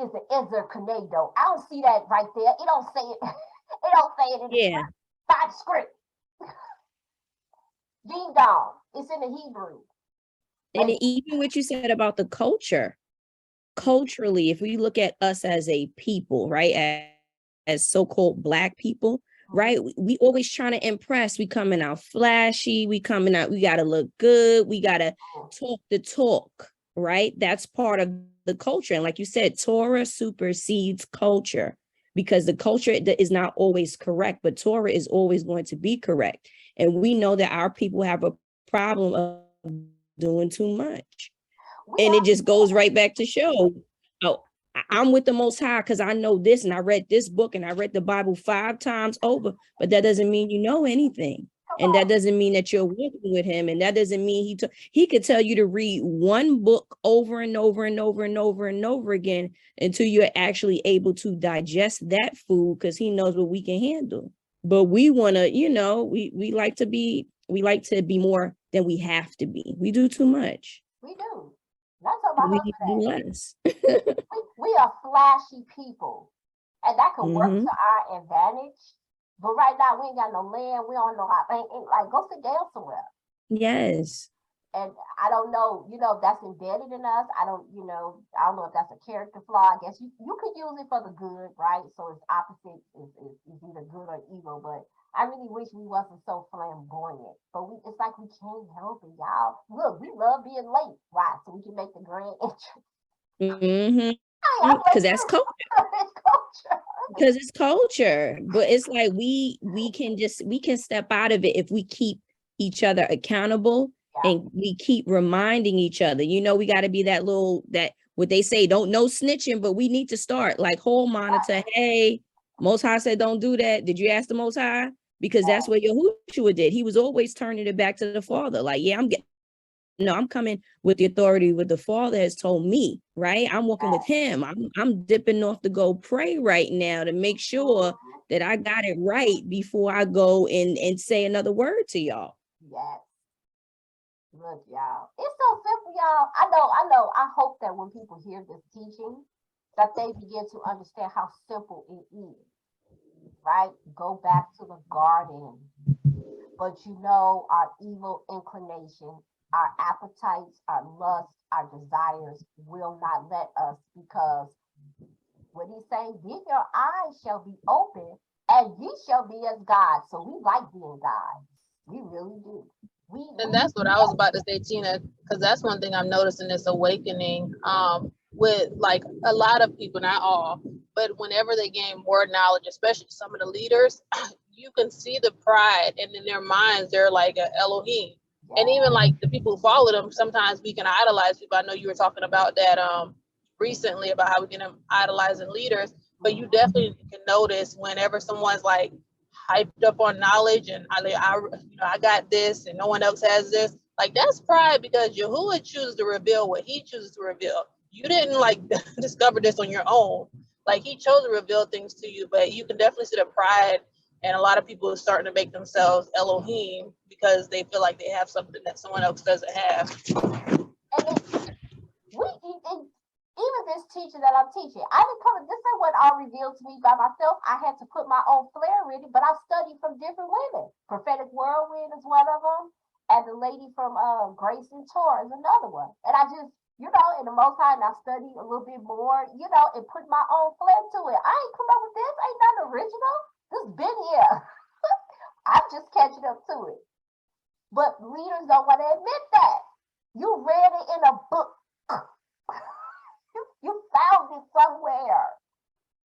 is an Ezer Canado. I don't see that right there. It don't say it. It don't say it in the by the script. Ding dong. It's in the Hebrew. And even what you said about the culture, culturally, if we look at us as a people, right, as so-called Black people, right, we always trying to impress. We coming out flashy. We got to look good. We got to talk the talk, right? That's part of the culture. And like you said, Torah supersedes culture, because the culture is not always correct, but Torah is always going to be correct. And we know that our people have a problem of doing too much. And it just goes right back to show, oh, I'm with the Most High because I know this, and I read this book, and I read the Bible 5 times over, but that doesn't mean you know anything. And that doesn't mean that you're working with him. And that doesn't mean he could tell you to read one book over and over and over and over and over again until you're actually able to digest that food, because he knows what we can handle. But we want to, we like to be more than we have to be. We do too much. We do. That's what we need to do less. we are flashy people, and that can work to our advantage. But right now, we ain't got no land. We don't know how. Like, go sit down somewhere. Yes. And I don't know, if that's embedded in us. I don't know if that's a character flaw. I guess you could use it for the good, right? So it's opposite. It's either good or evil. But I really wish we wasn't so flamboyant. But it's like we can't help it, y'all. Look, we love being late, right? So we can make the grand entrance. Because that's culture. It's culture. Because it's culture. But it's like we can step out of it if we keep each other accountable. Yeah. And we keep reminding each other, we got to be that what they say, don't know snitching, but we need to start like whole monitor. Hey, Most High said, don't do that. Did you ask the Most High? Because that's what Yahushua did. He was always turning it back to the Father. Like, yeah, I'm coming with the authority what the Father has told me, right? I'm walking with him. I'm dipping off to go pray right now to make sure that I got it right before I go and say another word to y'all. Yes. Look, y'all, it's so simple, y'all. I know. I hope that when people hear this teaching, that they begin to understand how simple it is, right? Go back to the garden. But our evil inclination, our appetites, our lusts, our desires will not let us, because what he's saying, then your eyes shall be open and ye shall be as God. So we like being God. We really do. And that's what I was about to say, Tina, because that's one thing I'm noticing, this awakening with like a lot of people, not all, but whenever they gain more knowledge, especially some of the leaders, you can see the pride, and in their minds, they're like an Elohim. Yeah. And even like the people who follow them, sometimes we can idolize people. I know you were talking about that recently, about how we can idolize leaders, but you definitely can notice whenever someone's like hyped up on knowledge and I got this and no one else has this, like that's pride, because Yahuwah chooses to reveal what he chooses to reveal. You didn't like discover this on your own. Like he chose to reveal things to you, but you can definitely see the pride, and a lot of people are starting to make themselves Elohim because they feel like they have something that someone else doesn't have. Even this teaching that I'm teaching, this is what all revealed to me by myself. I had to put my own flair in it, but I studied from different women. Prophetic Whirlwind is one of them, and the lady from Grace and Torah is another one. And I just, in the Most High, and I studied a little bit more, and put my own flair to it. I ain't come up with this. Ain't nothing original. This been here. I'm just catching up to it. But leaders don't want to admit that. You read it in a book. You found it somewhere.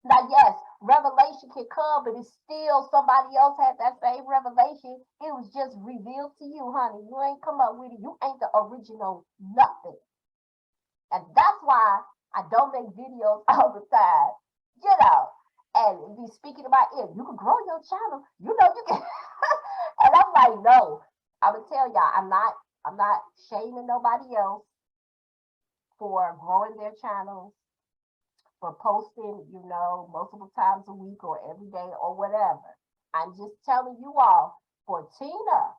Now, yes, revelation can come, but it's still somebody else had that same revelation. It was just revealed to you, honey. You ain't come up with it. You ain't the original nothing. And that's why I don't make videos all the time, and be speaking about it. You can grow your channel, you can. And I'm like, no, I'm gonna tell y'all, I'm not shaming nobody else for growing their channels, for posting, multiple times a week or every day or whatever. I'm just telling you all, for Tina,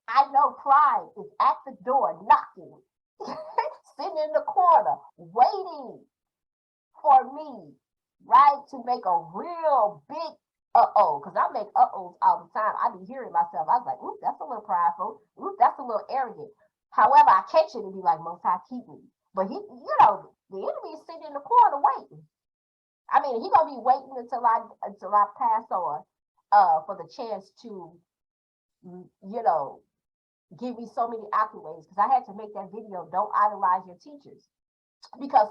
I know pride is at the door knocking, sitting in the corner, waiting for me, right, to make a real big because I make uh-ohs all the time. I be hearing myself. I was like, ooh, that's a little prideful. Ooh, that's a little arrogant. However, I catch it and be like, Most High, keep me. But the enemy is sitting in the corner waiting. I mean, he gonna be waiting until I pass on for the chance to, give me so many accolades, because I had to make that video, don't idolize your teachers, because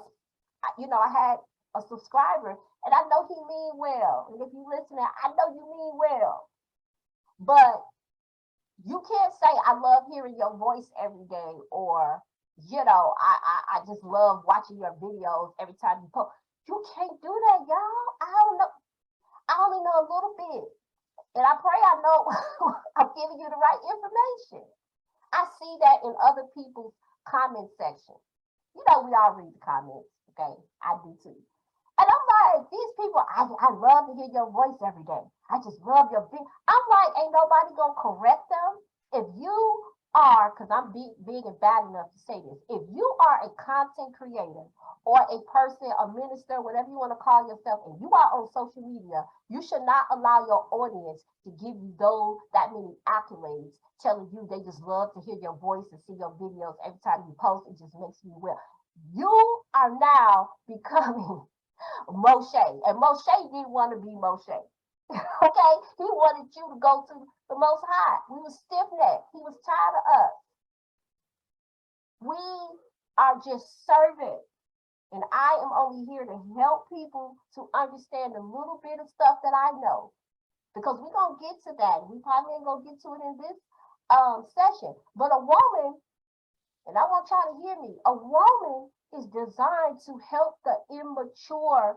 I had a subscriber, and I know he mean well, and if you listening, I know you mean well, but you can't say I love hearing your voice every day, or I just love watching your videos every time you post. You can't do that, y'all. I don't know. I only know a little bit, and I pray I know I'm giving you the right information. I see that in other people's comment section. We all read the comments, okay? I do too. And I'm like, these people, I love to hear your voice every day. I just love your video. I'm like, ain't nobody gonna correct them. If you are, because I'm big and bad enough to say this, if you are a content creator or a person, a minister, whatever you want to call yourself, and you are on social media, you should not allow your audience to give you that many accolades, telling you they just love to hear your voice and see your videos every time you post. It just makes me well. You are now becoming Moshe, and Moshe didn't want to be Moshe. Okay, he wanted you to go to the Most High. We were stiff-necked. He was tired of us. We are just servants, and I am only here to help people to understand a little bit of stuff that I know, because we're gonna get to that. We probably ain't gonna get to it in this session. But a woman, and I want y'all to hear me, a woman is designed to help the immature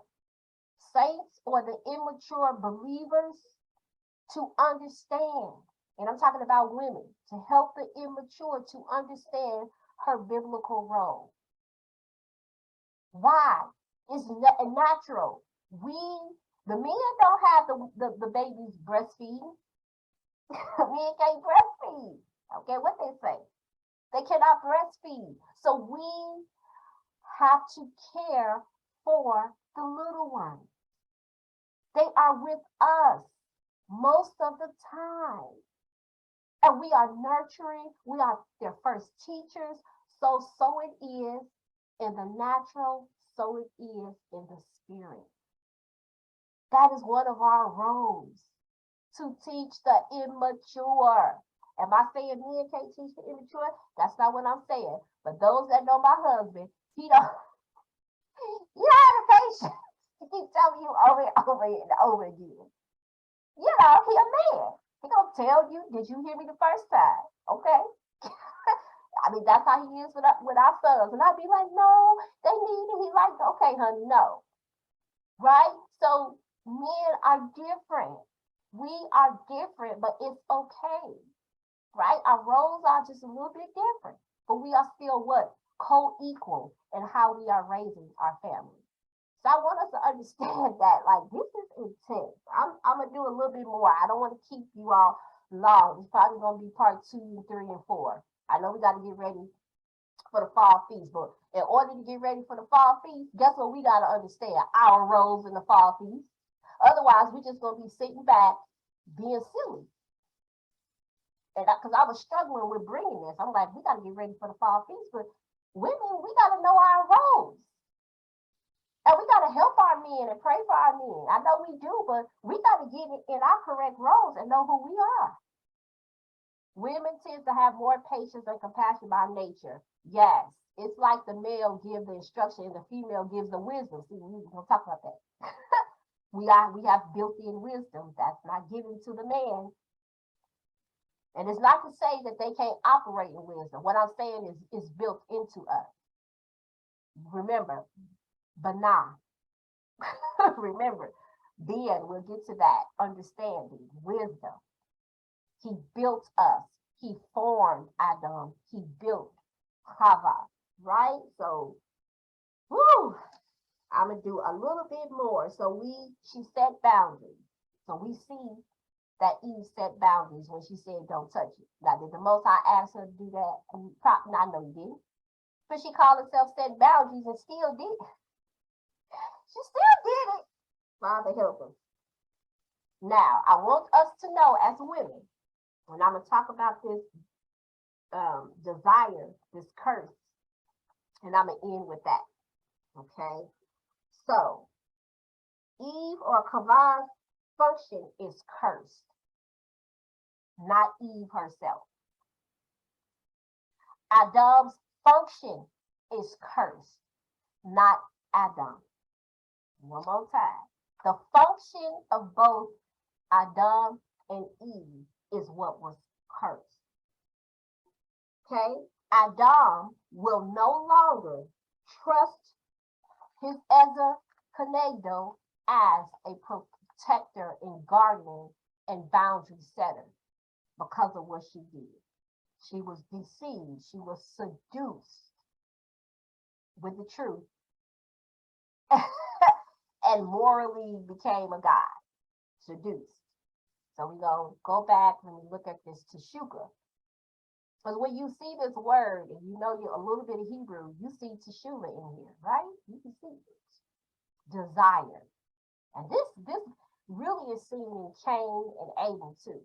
saints or the immature believers to understand. And I'm talking about women, to help the immature to understand her biblical role. Why? It's natural. The men don't have the babies breastfeeding. Men can't breastfeed. Okay, what they say? They cannot breastfeed. So we have to care for the little ones. They are with us most of the time. And we are nurturing, we are their first teachers. So it is in the natural, so it is in the spirit. That is one of our roles, to teach the immature. Am I saying men can't teach the immature? That's not what I'm saying. But those that know my husband, he have the patience. He keeps telling you over and over and over again. He a man. He gonna tell you, did you hear me the first time? Okay. I mean, that's how he is with our sons. And I'd be like, no, they need it. He like, okay, honey, no. Right? So men are different. We are different, but it's okay. Right? Our roles are just a little bit different, but we are still what? Co-equal in how we are raising our family. So I want us to understand that, like, this is intense. I'm gonna do a little bit more. I don't want to keep you all long. It's probably gonna be part 2, 3, and 4. I know we got to get ready for the fall feast, but in order to get ready for the fall feast, guess what? We got to understand our roles in the fall feast. Otherwise, we're just gonna be sitting back being silly. And because I was struggling with bringing this, I'm like, we got to get ready for the fall feast, but women, we got to know our roles. And we got to help our men and pray for our men. I know we do, but we got to get in our correct roles and know who we are. Wemen tend to have more patience and compassion by nature. Yes, it's like the male gives the instruction and the female gives the wisdom. See, we're going to talk about that. we have built-in wisdom that's not given to the man. And it's not to say that they can't operate in wisdom. What I'm saying is it's built into us. Remember, Banah. Remember, Ben, we'll get to that. Understanding, wisdom. He built us. He formed Adam. He built Chava. Right? So, whoo, I'm going to do a little bit more. So she set boundaries. So we see that Eve set boundaries when she said, don't touch it. Now, did the Most High ask her to do that? I know he didn't. But she called herself set boundaries and still did it. She still did it. Father help us. Now, I want us to know as women, when I'm going to talk about this desire, this curse, and I'm going to end with that. Okay? So, Eve or Chava's function is cursed, not Eve herself. Adam's function is cursed, not Adam. One more time. The function of both Adam and Eve is what was cursed. Okay? Adam will no longer trust his Ezer Kenegdo as a protector and guardian and boundary setter because of what she did. She was deceived. She was seduced with the truth and morally became a god, seduced. So we're going to go back when we look at this Teshuka. Because when you see this word and you know a little bit of Hebrew, you see Teshuva in here, right? You can see it. Desire. And this really is seen in Cain and Abel too.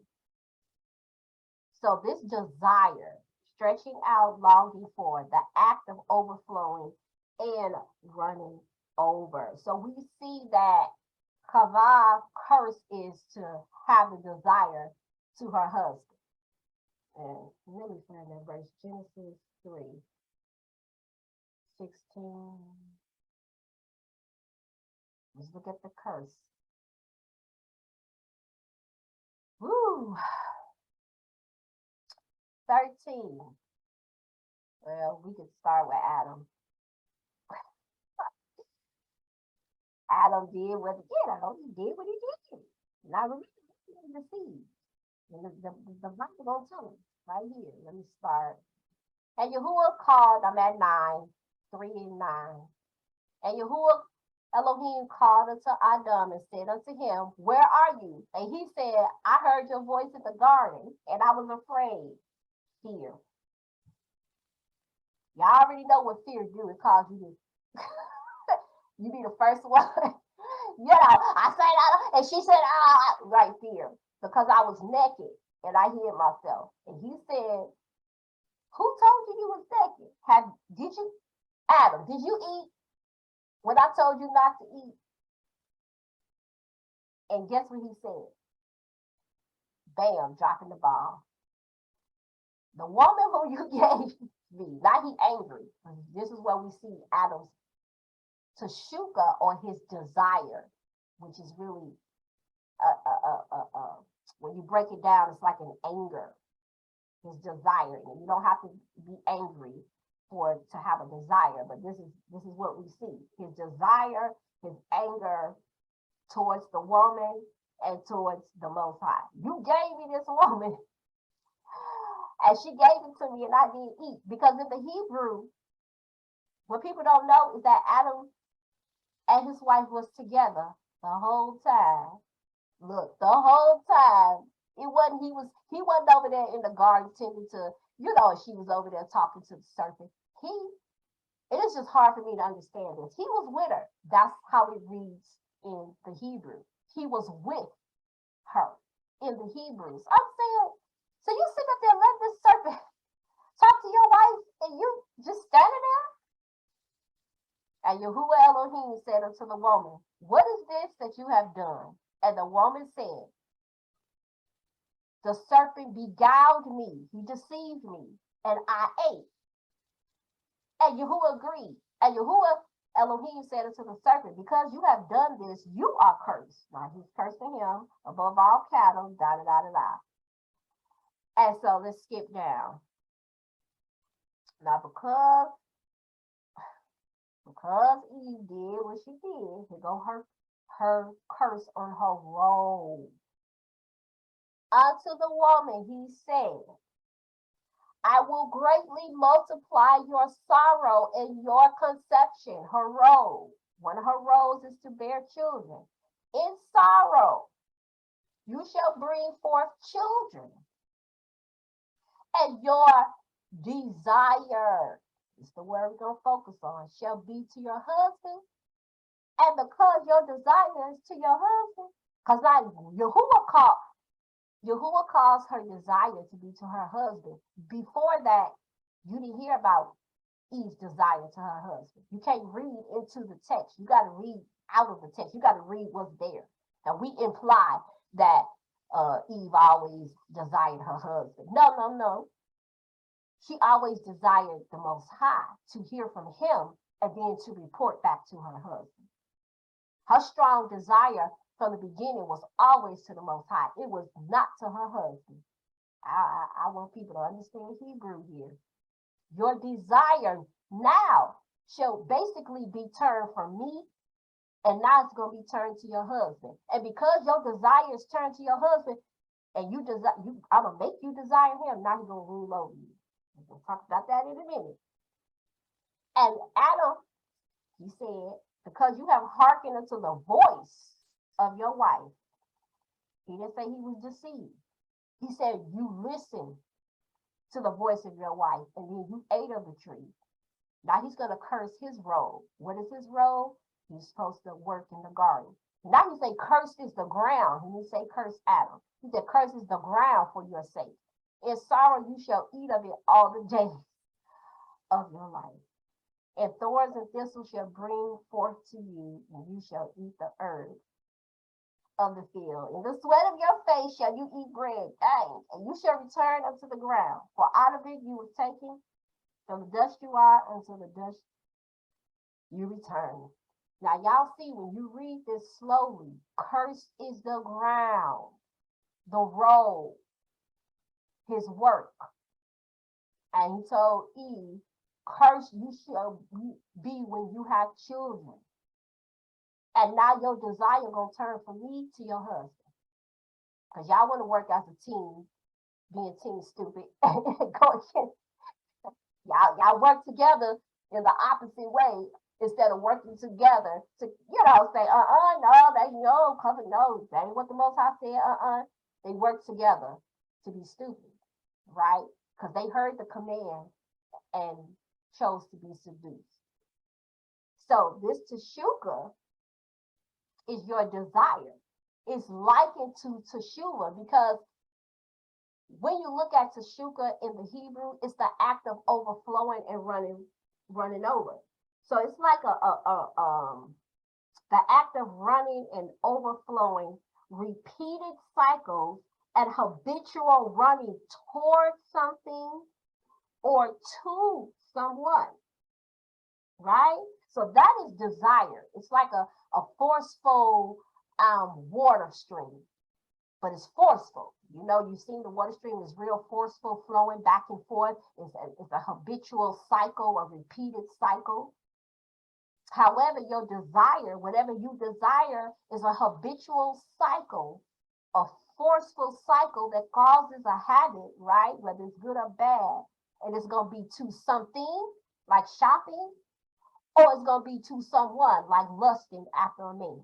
So this desire, stretching out, longing for, the act of overflowing and running over. So we see that Chava's curse is to have a desire to her husband. And let me find that verse, Genesis 3:16. Let's look at the curse. Woo! 13. Well, we could start with Adam. Adam did what he did what he did. Now remember, he was deceived. And the Bible gonna tell us right here. Let me start. And Yahuwah called, I'm at 9, 3 and 9. And Yahuwah Elohim called unto Adam and said unto him, where are you? And he said, I heard your voice in the garden, and I was afraid. Fear. Y'all already know what fear do. It causes you to you be the first one. I said, and she said, right, fear. Because I was naked and I hid myself. And he said, who told you was naked? Adam, did you eat when I told you not to eat? And guess what he said? Bam, dropping the ball. The woman who you gave me, now he angry. This is where we see Adam's Teshuka, or his desire, which is really when you break it down, it's like an anger, his desire. And you don't have to be angry to have a desire, but this is what we see: his desire, his anger towards the woman and towards the Most High. You gave me this woman, and she gave it to me, and I didn't eat. Because in the Hebrew, what people don't know is that Adam and his wife was together the whole time. Look, the whole time. He wasn't over there in the garden tending to, she was over there talking to the serpent. It is just hard for me to understand this. He was with her. That's how it reads in the Hebrew. He was with her in the Hebrews. I'm saying, so you sit up there letting this serpent talk to your wife and you just standing there? And Yahuwah Elohim said unto the woman, what is this that you have done? And the woman said, the serpent beguiled me, he deceived me, and I ate. And Yahuwah agreed. And Yahuwah Elohim said unto the serpent, because you have done this, you are cursed. Now he's cursing him above all cattle, da da da da da. And so let's skip down. Now because Because Eve did what she did, here go her curse on her robe. Unto the woman he said, I will greatly multiply your sorrow and your conception. Her robe, one of her roles is to bear children. In sorrow, you shall bring forth children. And your desire, is the word we're going to focus on, shall be to your husband. And because your desire is to your husband, because now Yahuwah calls her desire to be to her husband. Before that, you didn't hear about Eve's desire to her husband. You can't read into the text. You got to read out of the text. You got to read what's there. And we imply that Eve always desired her husband. No. She always desired the Most High, to hear from him and then to report back to her husband. Her strong desire from the beginning was always to the Most High. It was not to her husband. I want people to understand Hebrew here. Your desire now shall basically be turned from me, and now it's going to be turned to your husband. And because your desire is turned to your husband, and I'm going to make you desire him, now he's going to rule over you. We'll talk about that in a minute. And Adam, he said, because you have hearkened unto the voice of your wife. He didn't say he was deceived. He said you listen to the voice of your wife, and then you ate of the tree. Now he's going to curse his role. What is his role? He's supposed to work in the garden. Now he say cursed is the ground. He didn't say curse Adam. He said curse is the ground for your sake. In sorrow you shall eat of it all the days of your life. And thorns and thistles shall bring forth to you, and you shall eat the herb of the field. In the sweat of your face shall you eat bread, and you shall return unto the ground. For out of it you were taken, from the dust you are, unto the dust you return. Now y'all see, when you read this slowly, cursed is the ground, the road, his work. And he told Eve, cursed you shall be when you have children. And now your desire gonna turn from me to your husband. Because y'all want to work as a team, being team stupid. Y'all work together in the opposite way instead of working together to, say, no, that ain't what the Most High said, They work together to be stupid, right? Because they heard the command and chose to be seduced. So this teshuka is your desire. It's likened to teshuvah, because when you look at teshuka in the Hebrew, it's the act of overflowing and running over. So it's like the act of running and overflowing, repeated cycles and habitual running towards something or to someone, right? So that is desire. It's like a forceful water stream, but it's forceful. You've seen the water stream is real forceful, flowing back and forth. It's a habitual cycle, a repeated cycle. However, your desire, whatever you desire, is a habitual cycle, a forceful cycle that causes a habit, right? Whether it's good or bad. And it's going to be to something like shopping, or it's going to be to someone like lusting after a man.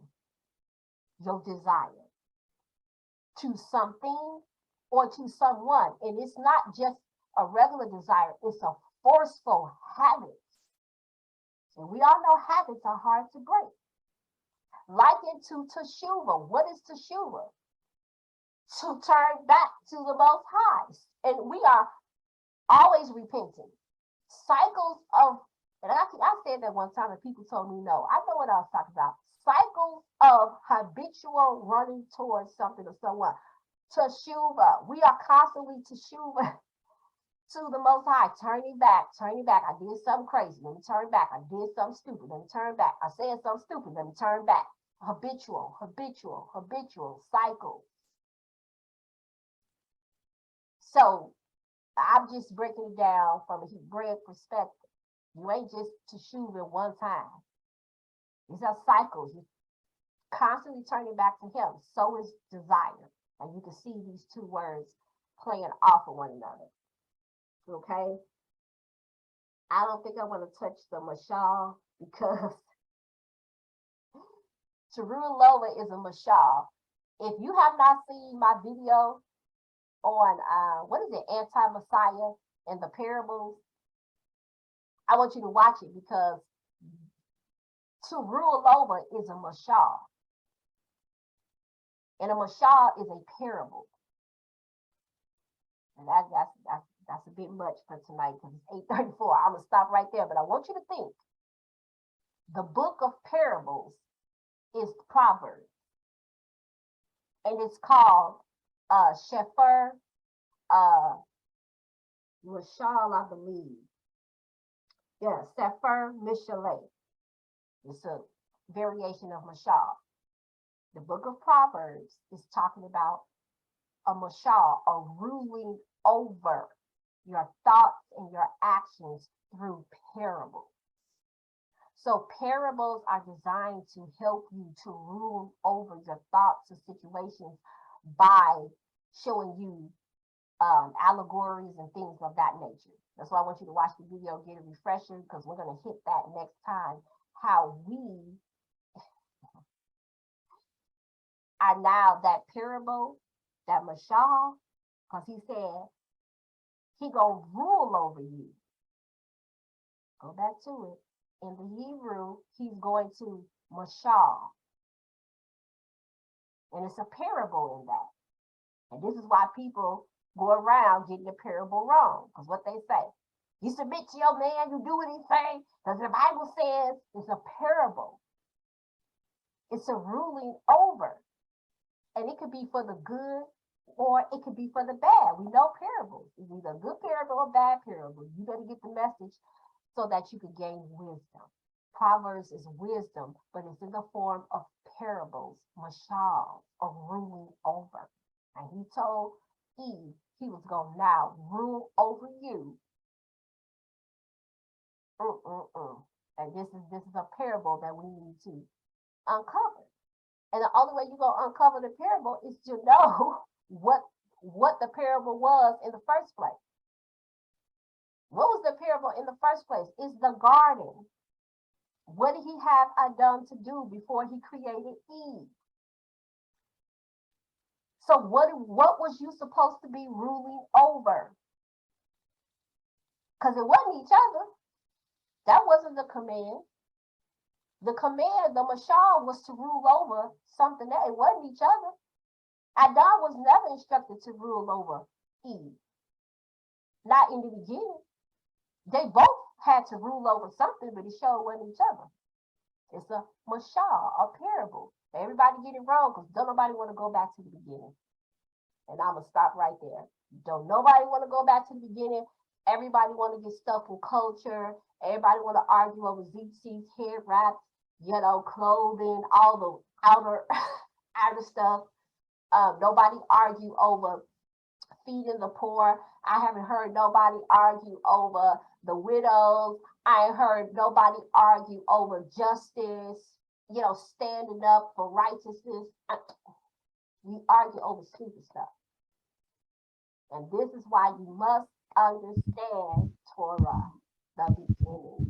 Your desire. To something or to someone. And it's not just a regular desire, it's a forceful habit. And we all know habits are hard to break. Likened to teshuvah. What is teshuvah? To turn back to the Most High. And we are always repenting. Cycles of, and I said that one time and people told me no. I know what I was talking about. Cycles of habitual running towards something or someone. Teshuvah. We are constantly teshuvah to the Most High, turning back. I did something crazy. Let me turn back. I did something stupid. Let me turn back. I said something stupid. Let me turn back. Habitual cycle. So I'm just breaking it down from a Hebraic perspective. You ain't just teshuvah one time. These are cycles. You constantly turning back to him. So is desire. And you can see these two words playing off of one another. Okay? I don't think I want to touch the mashal because to rule over is a mashal. If you have not seen my video on what is it, anti-Messiah and the parables, I want you to watch it because to rule over is a mashal. And a mashal is a parable. And that's a bit much for tonight because it's 8:34. I'm gonna stop right there, but I want you to think. The book of parables is Proverbs. And it's called Shefer Mashal, I believe. Yeah, Sefer Mishaleh. It's a variation of Mashal. The book of Proverbs is talking about a mashal, a ruling over your thoughts and your actions through parables. So parables are designed to help you to rule over your thoughts and situations by showing you allegories and things of that nature. That's why I want you to watch the video, get a refresher, because we're going to hit that next time, how we are now that parable, that mashal, because he said he gonna rule over you. Go back to it. In the Hebrew, he's going to mashal. And it's a parable in that. And this is why people go around getting the parable wrong. Because what they say, you submit to your man, you do what he say, because the Bible says it's a parable. It's a ruling over. And it could be for the good or it could be for the bad. We know parables. It's either a good parable or a bad parable. You got to get the message so that you can gain wisdom. Proverbs is wisdom, but it's in the form of parables, mashal, of ruling over. And he told Eve he was going to now rule over you. And this is a parable that we need to uncover. And the only way you're going to uncover the parable is to know what the parable was in the first place. What was the parable in the first place? It's the garden. What did he have Adam to do before he created Eve? So what was you supposed to be ruling over? Because it wasn't each other. That wasn't the command. The command, the mashal, was to rule over something that it wasn't each other. Adam was never instructed to rule over Eve. Not in the beginning. They both had to rule over something, but it sure wasn't each other. It's a mashal, a parable. Everybody get it wrong because don't nobody want to go back to the beginning. And I'm going to stop right there. Don't nobody want to go back to the beginning. Everybody want to get stuck in culture. Everybody want to argue over ZC's hair wraps, clothing, all the outer stuff. Nobody argue over feeding the poor. I haven't heard nobody argue over the widows. I ain't heard nobody argue over justice, standing up for righteousness. We argue over stupid stuff. And this is why you must understand Torah, the beginning.